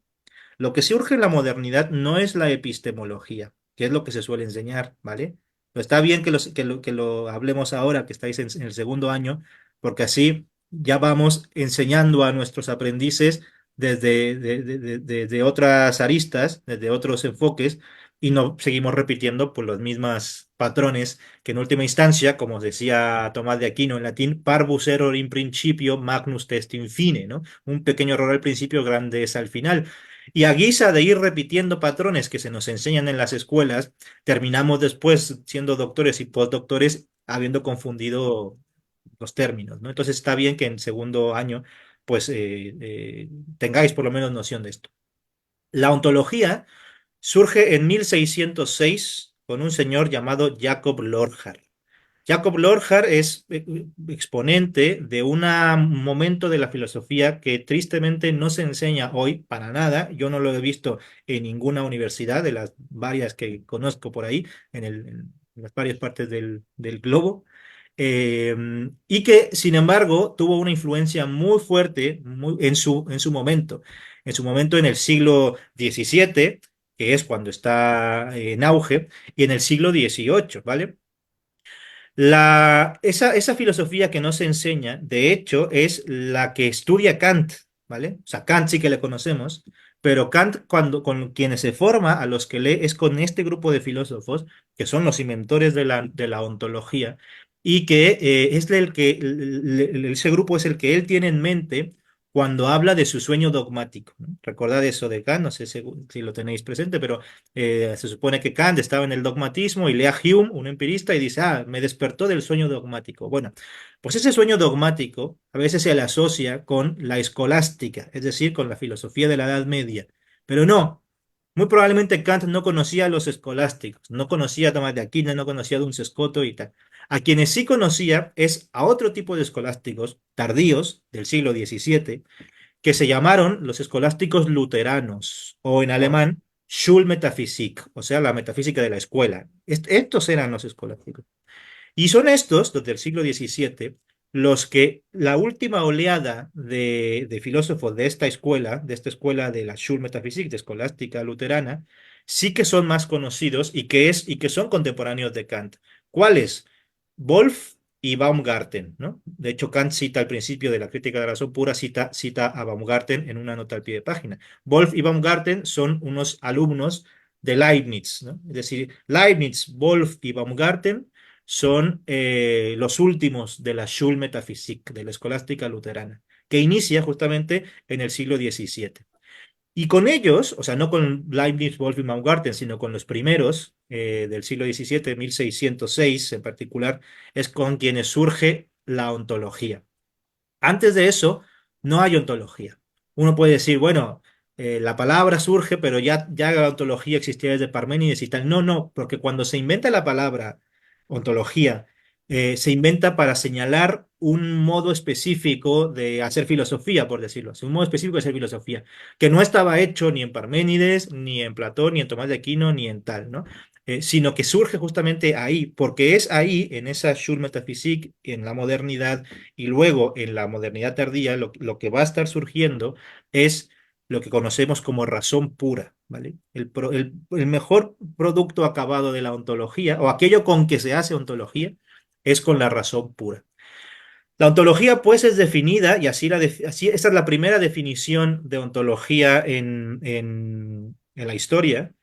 Lo que surge en la modernidad no es la epistemología, que es lo que se suele enseñar, ¿vale? Pero está bien que lo hablemos ahora, que estáis en el segundo año, porque así ya vamos enseñando a nuestros aprendices desde otras aristas, desde otros enfoques, y no seguimos repitiendo pues, los mismos patrones que en última instancia, como decía Tomás de Aquino en latín, parvus error in principio, magnus est in fine, ¿no? Un pequeño error al principio, grande es al final. Y a guisa de ir repitiendo patrones que se nos enseñan en las escuelas, terminamos después siendo doctores y postdoctores habiendo confundido los términos, ¿no? Entonces está bien que en segundo año pues tengáis por lo menos noción de esto. La ontología surge en 1606 con un señor llamado Jacob Lorcher. Jacob Lorcher es exponente de un momento de la filosofía que tristemente no se enseña hoy para nada. Yo no lo he visto en ninguna universidad de las varias que conozco por ahí, en las varias partes del globo. Eh, y que, sin embargo, tuvo una influencia muy fuerte en su momento. En su momento, en el siglo XVII, que es cuando está en auge, y en el siglo XVIII, ¿vale? Esa filosofía que no se enseña, de hecho, es la que estudia Kant, ¿vale? O sea, Kant sí que le conocemos, pero Kant, con quienes se forma, a los que lee, es con este grupo de filósofos, que son los inventores de la ontología, y que es ese grupo es el que él tiene en mente cuando habla de su sueño dogmático, ¿no? Recordad eso de Kant, no sé si lo tenéis presente, pero se supone que Kant estaba en el dogmatismo y lee a Hume, un empirista, y dice, ah, me despertó del sueño dogmático. Bueno, pues ese sueño dogmático a veces se le asocia con la escolástica, es decir, con la filosofía de la Edad Media. Pero no, muy probablemente Kant no conocía a los escolásticos, no conocía a Tomás de Aquino, no conocía a Duns Scoto y tal. A quienes sí conocía es a otro tipo de escolásticos tardíos del siglo XVII que se llamaron los escolásticos luteranos, o en alemán Schulmetaphysik, o sea, la metafísica de la escuela. Estos eran los escolásticos. Y son estos, desde el siglo XVII, los que la última oleada de filósofos de esta escuela de la Schulmetaphysik, de escolástica luterana, sí que son más conocidos y que son contemporáneos de Kant. ¿Cuáles? Wolff y Baumgarten, ¿no? De hecho, Kant cita al principio de la crítica de la razón pura, cita a Baumgarten en una nota al pie de página. Wolff y Baumgarten son unos alumnos de Leibniz, ¿no? Es decir, Leibniz, Wolff y Baumgarten son los últimos de la Schulmetaphysik, de la escolástica luterana, que inicia justamente en el siglo XVII. Y con ellos, o sea, no con Leibniz, Wolff y Baumgarten, sino con los primeros del siglo XVII, 1606 en particular, es con quienes surge la ontología. Antes de eso, no hay ontología. Uno puede decir, bueno, la palabra surge, pero ya la ontología existía desde Parménides y tal. No, no, porque cuando se inventa la palabra ontología, se inventa para señalar un modo específico de hacer filosofía, por decirlo así, un modo específico de hacer filosofía, que no estaba hecho ni en Parménides, ni en Platón, ni en Tomás de Aquino, ni en tal, ¿no? Sino que surge justamente ahí, porque es ahí, en esa Schulmetaphysique, en la modernidad, y luego en la modernidad tardía, lo que va a estar surgiendo es lo que conocemos como razón pura, ¿vale? El mejor producto acabado de la ontología, o aquello con que se hace ontología, es con la razón pura. La ontología, pues, es definida, y esta es la primera definición de ontología en la historia.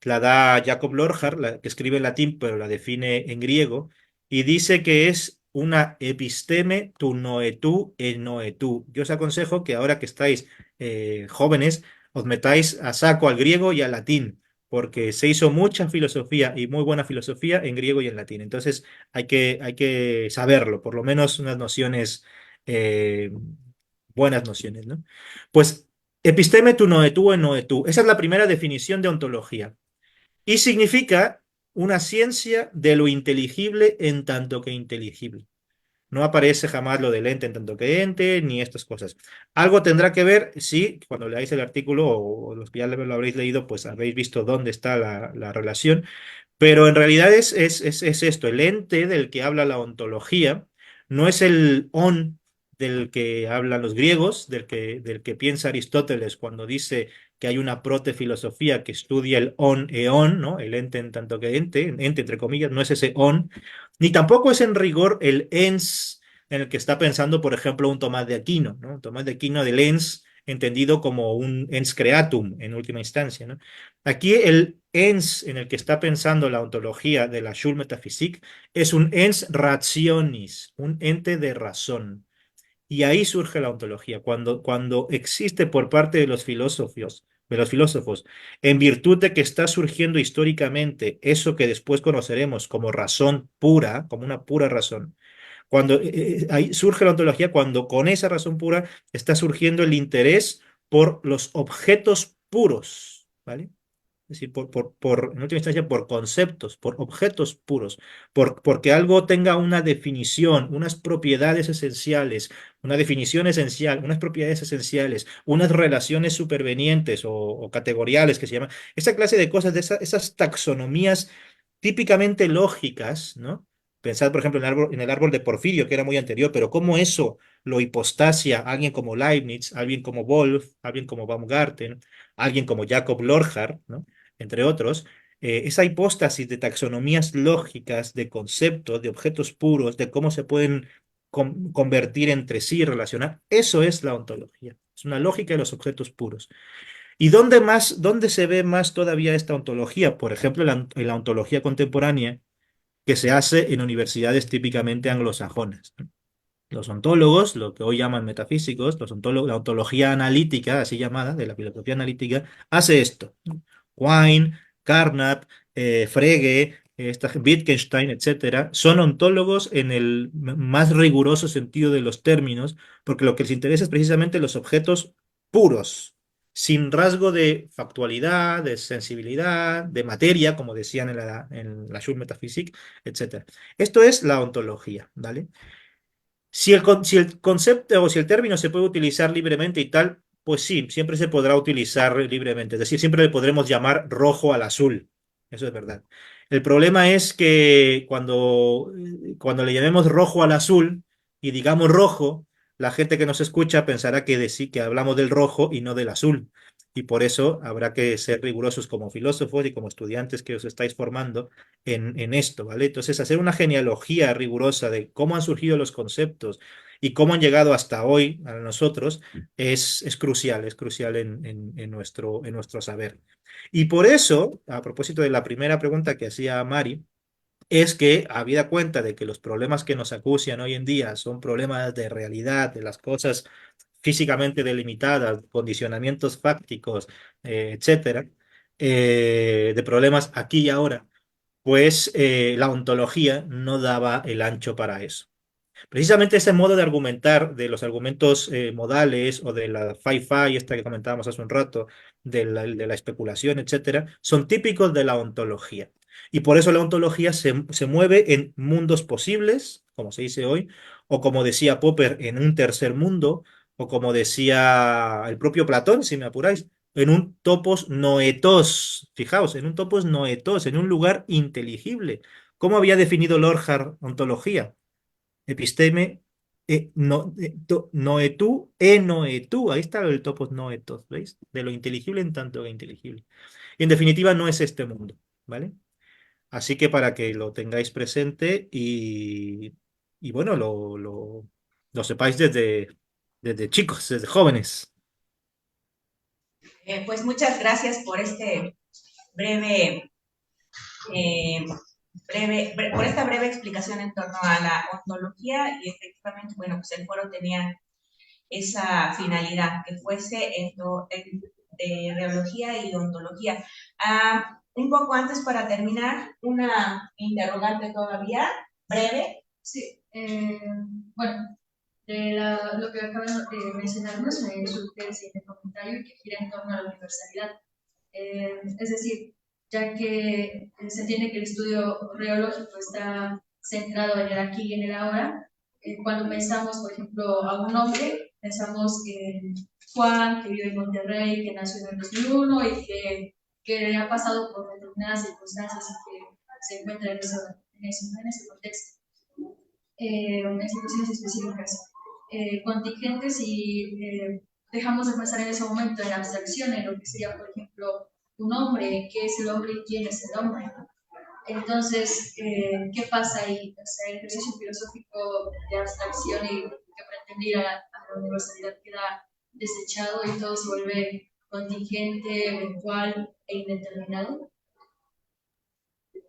La da Jacob Lorjar, que escribe en latín, pero la define en griego, y dice que es una episteme tu noetu en noetu. Yo os aconsejo que ahora que estáis jóvenes, os metáis a saco al griego y al latín, porque se hizo mucha filosofía y muy buena filosofía en griego y en latín. Entonces, hay que saberlo, por lo menos unas nociones, eh, buenas nociones, ¿no? Pues, episteme tu noetu en noetu. Esa es la primera definición de ontología. Y significa una ciencia de lo inteligible en tanto que inteligible. No aparece jamás lo del ente en tanto que ente, ni estas cosas. Algo tendrá que ver, sí, cuando leáis el artículo, o los que ya lo habréis leído, pues habréis visto dónde está la relación, pero en realidad es esto, el ente del que habla la ontología no es el on del que hablan los griegos, del que piensa Aristóteles cuando dice que hay una protefilosofía que estudia el on eon, ¿no? El ente en tanto que ente entre comillas, no es ese on, ni tampoco es en rigor el ens en el que está pensando, por ejemplo, un Tomás de Aquino, ¿no? Tomás de Aquino del ens entendido como un ens creatum en última instancia, ¿no? Aquí el ens en el que está pensando la ontología de la Schulmetaphysique es un ens rationis, un ente de razón. Y ahí surge la ontología, cuando existe por parte de los filósofos, en virtud de que está surgiendo históricamente eso que después conoceremos como razón pura, como una pura razón. Ahí surge la ontología cuando con esa razón pura está surgiendo el interés por los objetos puros, ¿vale? Es decir, en última instancia, por conceptos, por objetos puros, porque algo tenga una definición, unas propiedades esenciales, una definición esencial, unas propiedades esenciales, unas relaciones supervenientes o categoriales que se llaman. Esa clase de cosas, esas taxonomías típicamente lógicas, ¿no? Pensad, por ejemplo, en el árbol de Porfirio, que era muy anterior, pero cómo eso lo hipostasia alguien como Leibniz, alguien como Wolff, alguien como Baumgarten, alguien como Jacob Lorjar, ¿no? Entre otros, esa hipóstasis de taxonomías lógicas, de conceptos, de objetos puros, de cómo se pueden convertir entre sí y relacionar, eso es la ontología. Es una lógica de los objetos puros. ¿Y dónde se ve más todavía esta ontología? Por ejemplo, en la ontología contemporánea que se hace en universidades típicamente anglosajonas, ¿no? Los ontólogos, lo que hoy llaman metafísicos, la ontología analítica, así llamada, de la filosofía analítica, hace esto. Quine, Carnap, Frege, Wittgenstein, etcétera, son ontólogos en el más riguroso sentido de los términos, porque lo que les interesa es precisamente los objetos puros, sin rasgo de factualidad, de sensibilidad, de materia, como decían en la Schulmetaphysique, etcétera. Esto es la ontología, ¿vale? Si el concepto o si el término se puede utilizar libremente y tal, pues sí, siempre se podrá utilizar libremente. Es decir, siempre le podremos llamar rojo al azul. Eso es verdad. El problema es que cuando le llamemos rojo al azul y digamos rojo, la gente que nos escucha pensará que hablamos del rojo y no del azul. Y por eso habrá que ser rigurosos como filósofos y como estudiantes que os estáis formando en esto, ¿vale? Entonces, hacer una genealogía rigurosa de cómo han surgido los conceptos y cómo han llegado hasta hoy a nosotros es crucial en nuestro saber. Y por eso, a propósito de la primera pregunta que hacía Mari, es que, habida cuenta de que los problemas que nos acucian hoy en día son problemas de realidad, de las cosas físicamente delimitadas, condicionamientos fácticos, etcétera, de problemas aquí y ahora, pues la ontología no daba el ancho para eso. Precisamente ese modo de argumentar, de los argumentos modales o de la fi-fi, esta que comentábamos hace un rato, de la especulación, etcétera, son típicos de la ontología. Y por eso la ontología se mueve en mundos posibles, como se dice hoy, o como decía Popper, en un tercer mundo, o como decía el propio Platón, si me apuráis, en un topos noetos. Fijaos, en un topos noetos, en un lugar inteligible. ¿Cómo había definido Lorjar ontología? Episteme, noetu, noetu. Ahí está el topos noetos, ¿veis? De lo inteligible en tanto que inteligible. Y en definitiva, no es este mundo, ¿vale? Así que para que lo tengáis presente y bueno, lo sepáis desde chicos, desde jóvenes. Pues muchas gracias por este breve, por esta breve explicación en torno a la ontología y efectivamente, bueno, pues el foro tenía esa finalidad, que fuese de reología y ontología. Un poco antes para terminar, una interrogante todavía, breve. Sí, bueno, lo que acaban de mencionarnos me surge el siguiente comentario que gira en torno a la universalidad. Es decir, ya que se entiende que el estudio reológico está centrado en el aquí y en el ahora, cuando pensamos, por ejemplo, a un hombre, pensamos en Juan, que vive en Monterrey, que nació en el 2001 y que ha pasado por determinadas circunstancias y que se encuentra en ese contexto. En situaciones específicas, contingentes y dejamos de pensar en ese momento en abstracción, en lo que sería, por ejemplo, un hombre, qué es el hombre y quién es el hombre. Entonces, ¿qué pasa ahí? O sea, el ejercicio filosófico de abstracción y que pretende ir a la universalidad queda desechado y todo se vuelve contingente, eventual e indeterminado.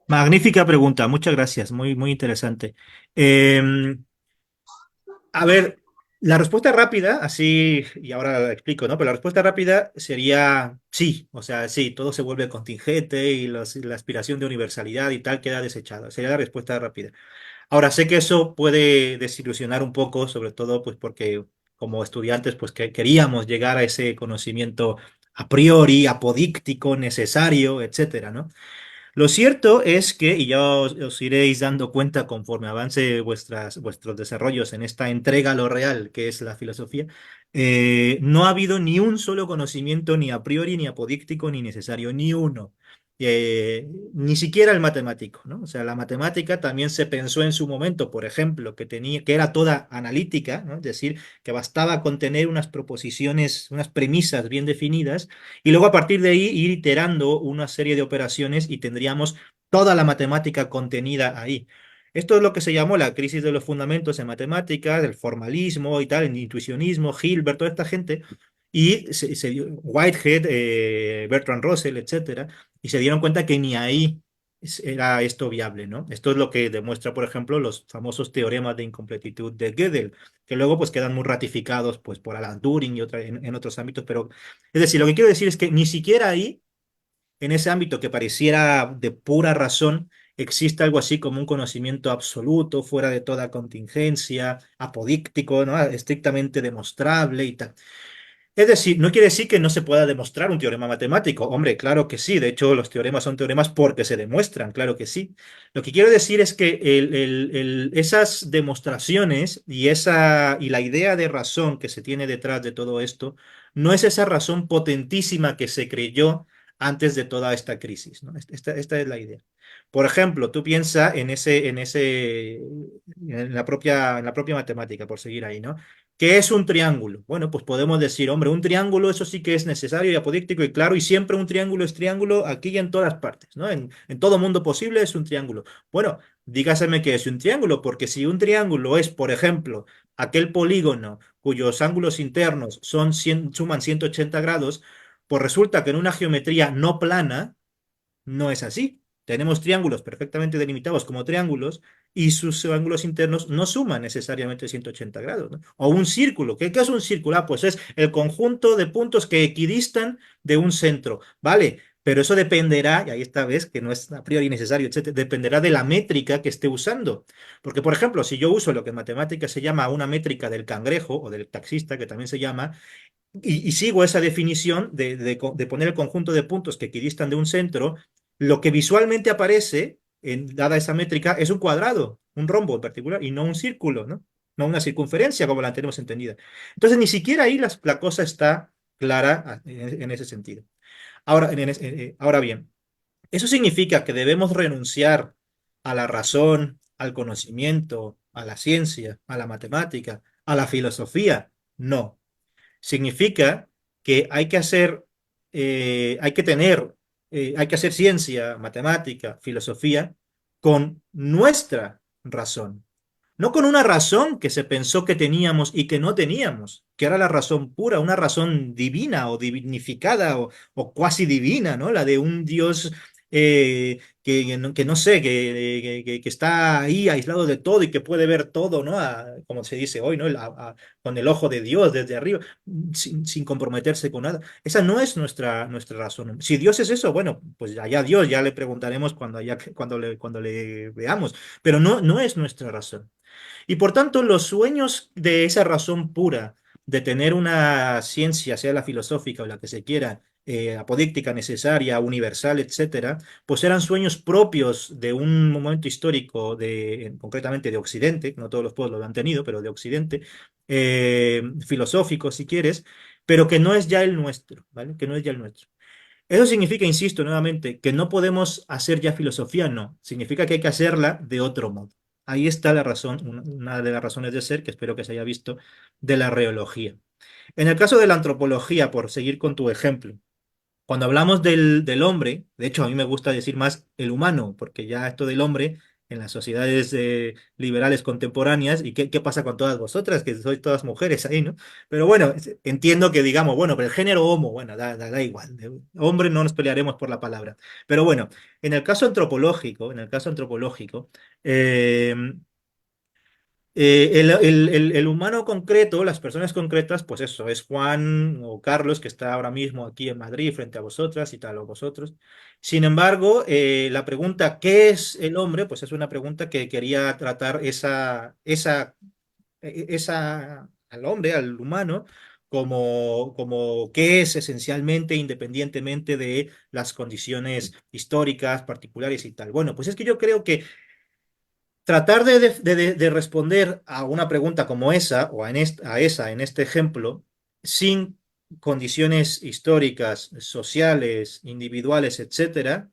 Magnífica pregunta, muchas gracias, muy, muy interesante. A ver, la respuesta rápida, así, y ahora la explico, ¿no? Pero la respuesta rápida sería sí, o sea, sí, todo se vuelve contingente y la aspiración de universalidad y tal queda desechada. Sería la respuesta rápida. Ahora, sé que eso puede desilusionar un poco, sobre todo pues porque como estudiantes pues que queríamos llegar a ese conocimiento a priori, apodíctico, necesario, etcétera, ¿no? Lo cierto es que, y ya os iréis dando cuenta conforme avance vuestros desarrollos en esta entrega a lo real que es la filosofía, no ha habido ni un solo conocimiento ni a priori, ni apodíctico, ni necesario, ni uno. Ni siquiera el matemático, ¿no? O sea, la matemática también se pensó en su momento, por ejemplo, que era toda analítica, ¿no? Es decir, que bastaba con tener unas proposiciones, unas premisas bien definidas y luego a partir de ahí ir iterando una serie de operaciones y tendríamos toda la matemática contenida ahí. Esto es lo que se llamó la crisis de los fundamentos en matemáticas, el formalismo y tal, el intuicionismo, Hilbert, toda esta gente, y Whitehead, Bertrand Russell, etcétera, y se dieron cuenta que ni ahí era esto viable, ¿no? Esto es lo que demuestra, por ejemplo, los famosos teoremas de incompletitud de Gödel, que luego pues quedan muy ratificados pues por Alan Turing y en otros ámbitos, pero es decir, lo que quiero decir es que ni siquiera ahí, en ese ámbito que pareciera de pura razón, existe algo así como un conocimiento absoluto, fuera de toda contingencia, apodíctico, ¿no? Estrictamente demostrable y tal. Es decir, no quiere decir que no se pueda demostrar un teorema matemático. Hombre, claro que sí. De hecho, los teoremas son teoremas porque se demuestran, claro que sí. Lo que quiero decir es que esas demostraciones y la idea de razón que se tiene detrás de todo esto no es esa razón potentísima que se creyó antes de toda esta crisis, ¿no? Esta es la idea. Por ejemplo, tú piensas en la propia matemática, por seguir ahí, ¿no? ¿Qué es un triángulo? Bueno, pues podemos decir, hombre, un triángulo, eso sí que es necesario y apodíctico y claro, y siempre un triángulo es triángulo aquí y en todas partes, ¿no? En todo mundo posible es un triángulo. Bueno, dígaseme qué es un triángulo, porque si un triángulo es, por ejemplo, aquel polígono cuyos ángulos internos suman 180 grados, pues resulta que en una geometría no plana no es así. Tenemos triángulos perfectamente delimitados como triángulos y sus ángulos internos no suman necesariamente 180 grados, ¿no? O un círculo. ¿Qué es un círculo? Ah, pues es el conjunto de puntos que equidistan de un centro, ¿vale? Pero eso dependerá, y ahí esta vez que no es a priori necesario, etcétera, dependerá de la métrica que esté usando. Porque, por ejemplo, si yo uso lo que en matemáticas se llama una métrica del cangrejo o del taxista, que también se llama, y sigo esa definición de poner el conjunto de puntos que equidistan de un centro, lo que visualmente aparece, dada esa métrica, es un cuadrado, un rombo en particular, y no un círculo, ¿no? No una circunferencia como la tenemos entendida. Entonces, ni siquiera ahí la cosa está clara en ese sentido. Ahora bien, ¿eso significa que debemos renunciar a la razón, al conocimiento, a la ciencia, a la matemática, a la filosofía? No. Significa que hay que hacer ciencia, matemática, filosofía con nuestra razón. No con una razón que se pensó que teníamos y que no teníamos, que era la razón pura, una razón divina o divinificada o cuasi divina, ¿no? La de un Dios que no sé, que está ahí aislado de todo y que puede ver todo, ¿no? Como se dice hoy, ¿no? Con el ojo de Dios desde arriba, sin comprometerse con nada. Esa no es nuestra razón. Si Dios es eso, bueno, pues allá Dios, ya le preguntaremos cuando le veamos, pero no es nuestra razón. Y por tanto, los sueños de esa razón pura, de tener una ciencia, sea la filosófica o la que se quiera, apodíctica, necesaria, universal, etcétera, pues eran sueños propios de un momento histórico, concretamente de Occidente, no todos los pueblos lo han tenido, pero de Occidente, filosófico, si quieres, pero que no es ya el nuestro, ¿vale? Que no es ya el nuestro. Eso significa, insisto nuevamente, que no podemos hacer ya filosofía, no. Significa que hay que hacerla de otro modo. Ahí está la razón, una de las razones de ser, que espero que se haya visto, de la reología. En el caso de la antropología, por seguir con tu ejemplo, cuando hablamos del hombre, de hecho a mí me gusta decir más el humano, porque ya esto del hombre en las sociedades liberales contemporáneas, ¿y qué pasa con todas vosotras, que sois todas mujeres ahí, ¿no? Pero bueno, entiendo que digamos, bueno, pero el género homo, bueno, da igual, hombre no nos pelearemos por la palabra. Pero bueno, en el caso antropológico, eh, el humano concreto, las personas concretas, pues eso, es Juan o Carlos, que está ahora mismo aquí en Madrid frente a vosotras y tal, o vosotros. Sin embargo, la pregunta, ¿qué es el hombre? Pues es una pregunta que quería tratar al hombre, al humano, como qué es esencialmente, independientemente de las condiciones históricas, particulares y tal. Bueno, pues es que yo creo que tratar de responder a una pregunta como esa, o a esa en este ejemplo, sin condiciones históricas, sociales, individuales, etcétera,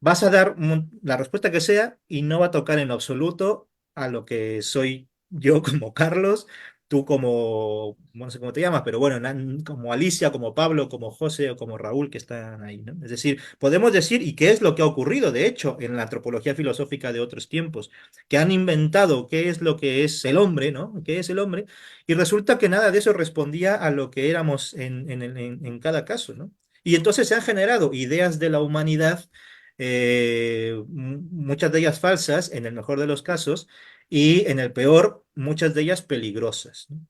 vas a dar la respuesta que sea y no va a tocar en lo absoluto a lo que soy yo como Carlos, tú como, no sé cómo te llamas, pero bueno, como Alicia, como Pablo, como José o como Raúl que están ahí, ¿no? Es decir, podemos decir, y qué es lo que ha ocurrido, de hecho, en la antropología filosófica de otros tiempos, que han inventado qué es lo que es el hombre, ¿no? ¿Qué es el hombre? Y resulta que nada de eso respondía a lo que éramos en cada caso, ¿no? Y entonces se han generado ideas de la humanidad, muchas de ellas falsas, en el mejor de los casos, y en el peor, muchas de ellas peligrosas, ¿no?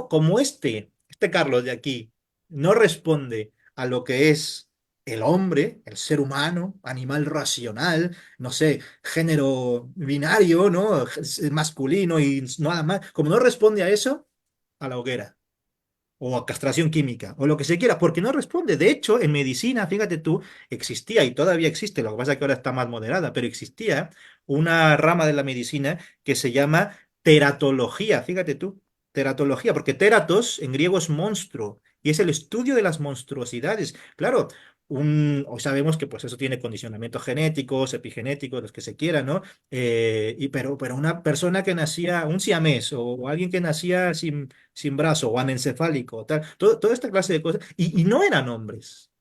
Como este Carlos de aquí no responde a lo que es el hombre, el ser humano, animal racional, no sé, género binario, ¿no? Masculino y nada más, como no responde a eso, a la hoguera o a castración química, o lo que se quiera, porque no responde. De hecho, en medicina, fíjate tú, existía y todavía existe, lo que pasa es que ahora está más moderada, pero existía una rama de la medicina que se llama teratología, fíjate tú, teratología, porque teratos en griego es monstruo, y es el estudio de las monstruosidades. Claro, hoy sabemos que pues eso tiene condicionamientos genéticos, epigenéticos, los que se quieran, ¿no? Pero una persona que nacía, un siamés o alguien que nacía sin brazo o anencefálico, tal, toda esta clase de cosas, y no eran hombres.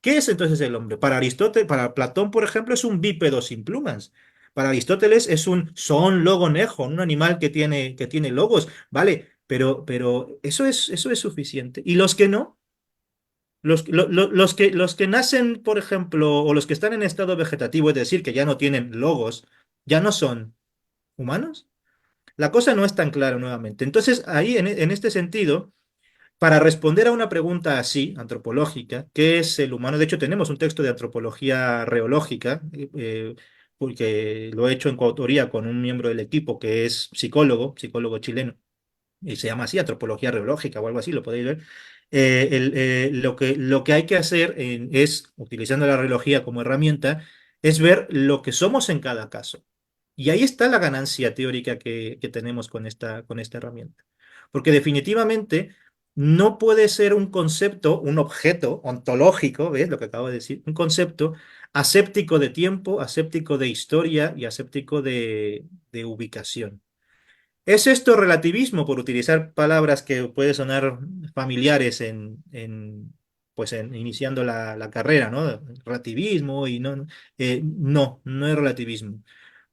¿Qué es entonces el hombre? Para Aristóteles, para Platón, por ejemplo, es un bípedo sin plumas. Para Aristóteles es un zoon logon eion, un animal que tiene logos, ¿vale? Pero eso es suficiente. Y los que no, los que nacen, por ejemplo, o los que están en estado vegetativo, es decir, que ya no tienen logos, ¿Ya no son humanos? La cosa no es tan clara nuevamente. Entonces, ahí, en este sentido, para responder a una pregunta así, antropológica, ¿qué es el humano? De hecho, tenemos un texto de antropología reológica, porque lo he hecho en coautoría con un miembro del equipo que es psicólogo chileno, y se llama así, antropología reológica o algo así, lo podéis ver. Lo que hay que hacer es, utilizando la reología como herramienta, es ver lo que somos en cada caso. Y ahí está la ganancia teórica que tenemos con esta herramienta. Porque definitivamente no puede ser un concepto, un objeto ontológico, ¿ves lo que acabo de decir? Un concepto aséptico de tiempo, aséptico de historia y aséptico de ubicación. ¿Es esto relativismo, por utilizar palabras que pueden sonar familiares pues iniciando la carrera, ¿no? Relativismo y no, no es relativismo.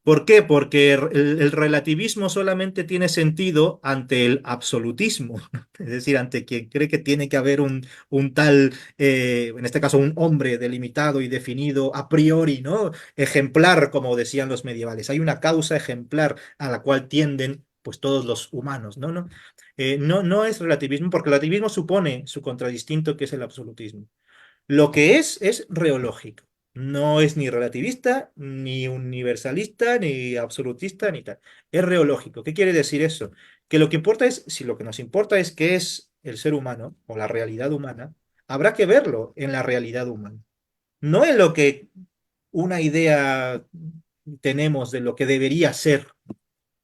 ¿Por qué? Porque el relativismo solamente tiene sentido ante el absolutismo, es decir, ante quien cree que tiene que haber un tal, en este caso, un hombre delimitado y definido a priori, ¿no? Ejemplar, como decían los medievales. Hay una causa ejemplar a la cual tienden pues todos los humanos, ¿no? No es relativismo, porque el relativismo supone su contradistinto, que es el absolutismo. Lo que es reológico. No es ni relativista, ni universalista, ni absolutista, ni tal. Es reológico. ¿Qué quiere decir eso? Que lo que importa es, si lo que nos importa es qué es el ser humano o la realidad humana, habrá que verlo en la realidad humana. No en lo que una idea tenemos de lo que debería ser,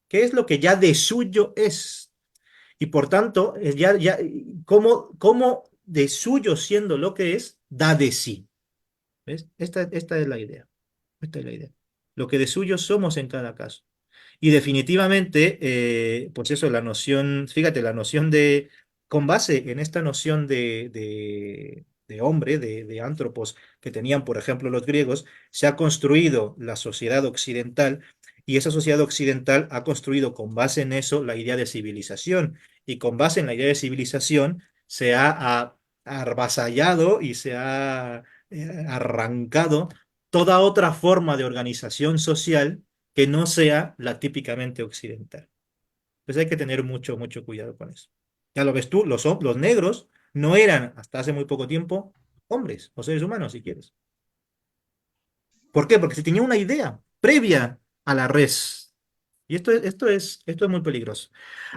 qué es lo que ya de suyo es. Y por tanto, cómo de suyo siendo lo que es, da de sí. ¿Ves? Esta es la idea. Esta es la idea. Lo que de suyo somos en cada caso. Y definitivamente, pues eso, la noción, fíjate, la noción con base en esta noción de hombre, de antropos que tenían, por ejemplo, los griegos, se ha construido la sociedad occidental y esa sociedad occidental ha construido con base en eso la idea de civilización. Y con base en la idea de civilización se ha avasallado y se ha arrancado toda otra forma de organización social que no sea la típicamente occidental. Entonces hay que tener mucho cuidado con eso. Ya lo ves tú, los negros no eran hasta hace muy poco tiempo hombres o seres humanos, si quieres. ¿Por qué? Porque se tenía una idea previa a la res. Y esto es muy peligroso.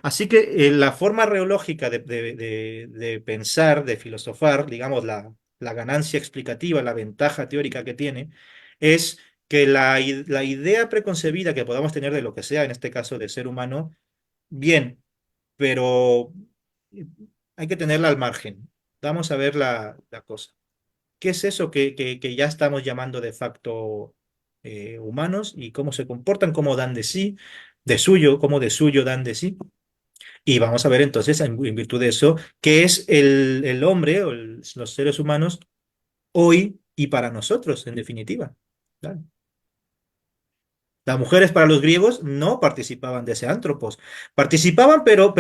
Así que la forma reológica de pensar, de filosofar, digamos, la ganancia explicativa, la ventaja teórica que tiene, es que la idea preconcebida que podamos tener de lo que sea, en este caso de ser humano, bien, pero hay que tenerla al margen. Vamos a ver la cosa. ¿Qué es eso que ya estamos llamando de facto humanos y cómo se comportan, cómo dan de sí, de suyo, cómo de suyo dan de sí? Y vamos a ver entonces, en virtud de eso, qué es el hombre o los seres humanos hoy y para nosotros, en definitiva. Claro. Las mujeres para los griegos no participaban de ese antropos. Participaban, pero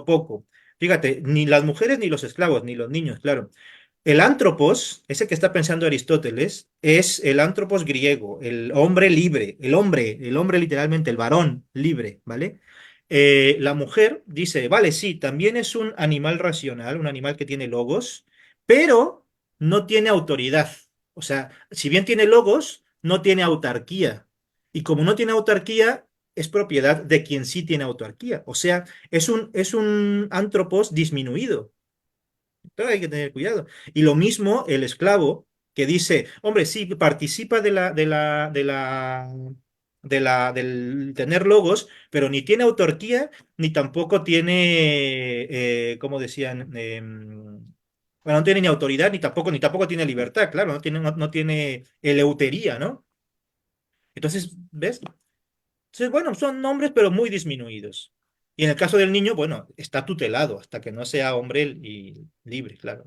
poco. Fíjate, ni las mujeres, ni los esclavos, ni los niños, claro. El antropos, ese que está pensando Aristóteles, es el antropos griego, el hombre libre, el hombre literalmente, el varón libre, ¿vale? La mujer dice, vale, sí, también es un animal racional, un animal que tiene logos, pero no tiene autoridad. O sea, si bien tiene logos, no tiene autarquía. Y como no tiene autarquía, es propiedad de quien sí tiene autarquía. O sea, es un antropos disminuido. Entonces hay que tener cuidado. Y lo mismo el esclavo que dice, hombre, sí, participa del tener logos, pero ni tiene autarquía, ni tampoco tiene, como decían, bueno, no tiene ni autoridad, ni tampoco tiene libertad, claro, no tiene eleutería, ¿no? Entonces, ¿ves? Entonces, bueno, son nombres, pero muy disminuidos. Y en el caso del niño, bueno, está tutelado hasta que no sea hombre y libre, claro.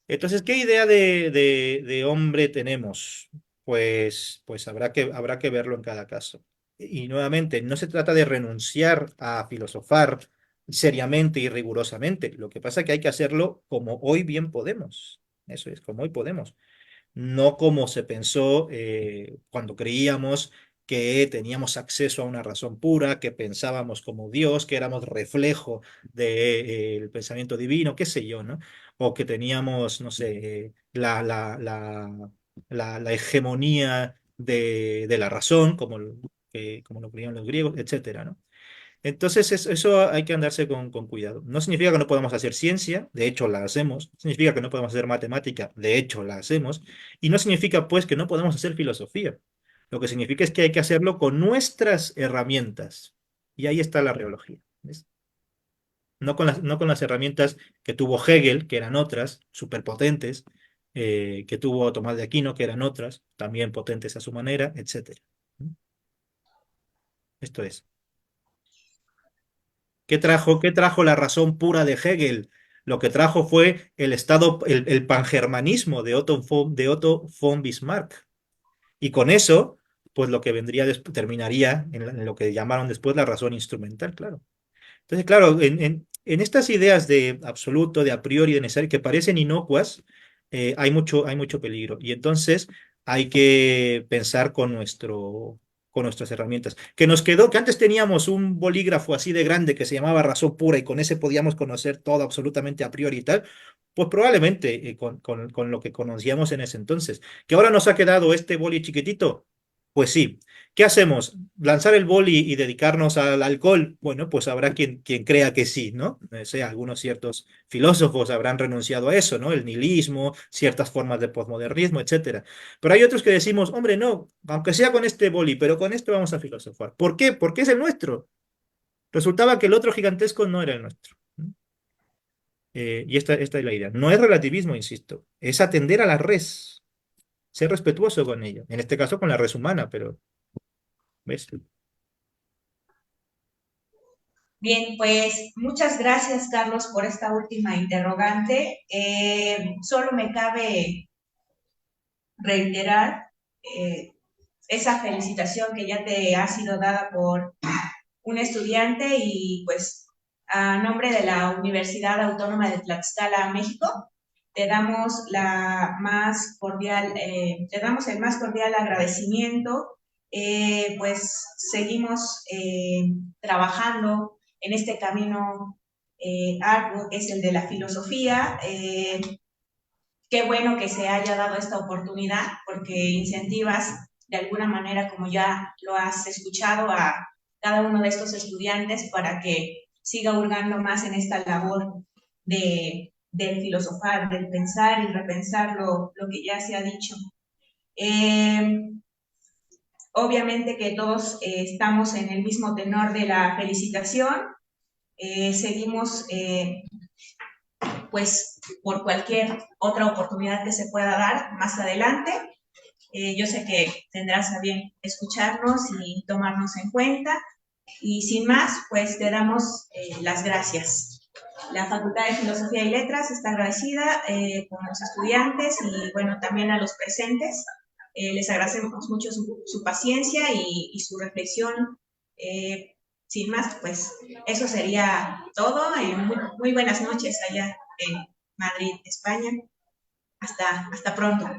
Entonces, ¿qué idea de hombre tenemos? Pues habrá que verlo en cada caso. Y nuevamente, no se trata de renunciar a filosofar seriamente y rigurosamente. Lo que pasa es que hay que hacerlo como hoy bien podemos. Eso es, como hoy podemos. No como se pensó cuando creíamos que teníamos acceso a una razón pura, que pensábamos como Dios, que éramos reflejo del pensamiento divino, qué sé yo, ¿no? O que teníamos, no sé, la hegemonía de la razón, como lo creían los griegos, etcétera, ¿no? Entonces, eso hay que andarse con cuidado. No significa que no podamos hacer ciencia, de hecho la hacemos. Significa que no podemos hacer matemática, de hecho la hacemos. Y no significa, pues, que no podamos hacer filosofía. Lo que significa es que hay que hacerlo con nuestras herramientas. Y ahí está la reología. ¿Ves? No con las herramientas que tuvo Hegel, que eran otras, superpotentes, que tuvo Tomás de Aquino, que eran otras, también potentes a su manera, etcétera. Esto es. ¿Qué trajo la razón pura de Hegel? Lo que trajo fue el pangermanismo de Otto von Bismarck. Y con eso, pues lo que terminaría en lo que llamaron después la razón instrumental, claro. Entonces, claro, en estas ideas de absoluto, de a priori, de necesario, que parecen inocuas, hay mucho peligro. Y entonces hay que pensar con nuestras herramientas. Que antes teníamos un bolígrafo así de grande que se llamaba razón pura y con ese podíamos conocer todo absolutamente a priori y tal, pues probablemente con lo que conocíamos en ese entonces. Que ahora nos ha quedado este boli chiquitito, pues sí. ¿Qué hacemos? ¿Lanzar el boli y dedicarnos al alcohol? Bueno, pues habrá quien crea que sí, ¿no? Algunos ciertos filósofos habrán renunciado a eso, ¿no? El nihilismo, ciertas formas de posmodernismo, etcétera. Pero hay otros que decimos, hombre, no, aunque sea con este boli, pero con esto vamos a filosofar. ¿Por qué? Porque es el nuestro. Resultaba que el otro gigantesco no era el nuestro. Y esta es la idea. No es relativismo, insisto, es atender a la res, ser respetuoso con ella. En este caso con la res humana, pero ¿ves? Bien, pues muchas gracias, Carlos, por esta última interrogante. Solo me cabe reiterar esa felicitación que ya te ha sido dada por un estudiante y pues a nombre de la Universidad Autónoma de Tlaxcala, México, te damos te damos el más cordial agradecimiento. Pues seguimos trabajando en este camino arduo que es el de la filosofía. Qué bueno que se haya dado esta oportunidad porque incentivas de alguna manera, como ya lo has escuchado, a cada uno de estos estudiantes para que siga hurgando más en esta labor del filosofar, del pensar y repensar lo que ya se ha dicho. Obviamente que todos estamos en el mismo tenor de la felicitación. Seguimos pues por cualquier otra oportunidad que se pueda dar más adelante. Yo sé que tendrás a bien escucharnos y tomarnos en cuenta. Y sin más, pues te damos las gracias. La Facultad de Filosofía y Letras está agradecida con los estudiantes y bueno, también a los presentes. Les agradecemos mucho su paciencia y su reflexión. Sin más, pues eso sería todo. Muy buenas noches allá en Madrid, España. Hasta pronto.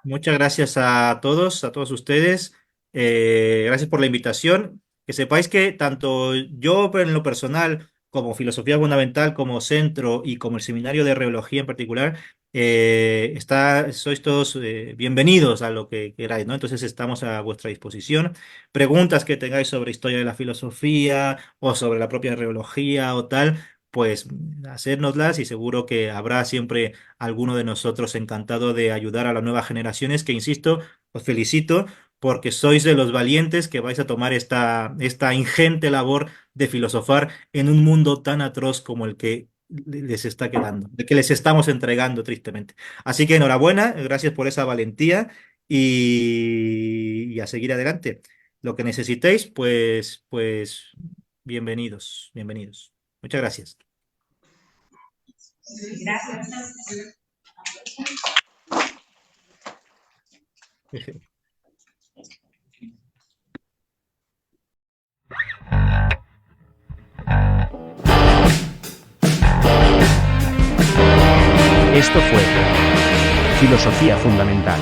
Muchas gracias a todos ustedes. Gracias por la invitación. Que sepáis que tanto yo en lo personal, como Filosofía Fundamental, como Centro y como el Seminario de Reología en particular, sois todos bienvenidos a lo que queráis, ¿no? Entonces estamos a vuestra disposición. Preguntas que tengáis sobre historia de la filosofía o sobre la propia reología o tal, pues hacérnoslas y seguro que habrá siempre alguno de nosotros encantado de ayudar a las nuevas generaciones, que insisto, os felicito porque sois de los valientes que vais a tomar esta ingente labor de filosofar en un mundo tan atroz como el que les está quedando, de que les estamos entregando tristemente. Así que enhorabuena, gracias por esa valentía y a seguir adelante. Lo que necesitéis, pues bienvenidos. Muchas gracias. Gracias. Esto fue Filosofía Fundamental.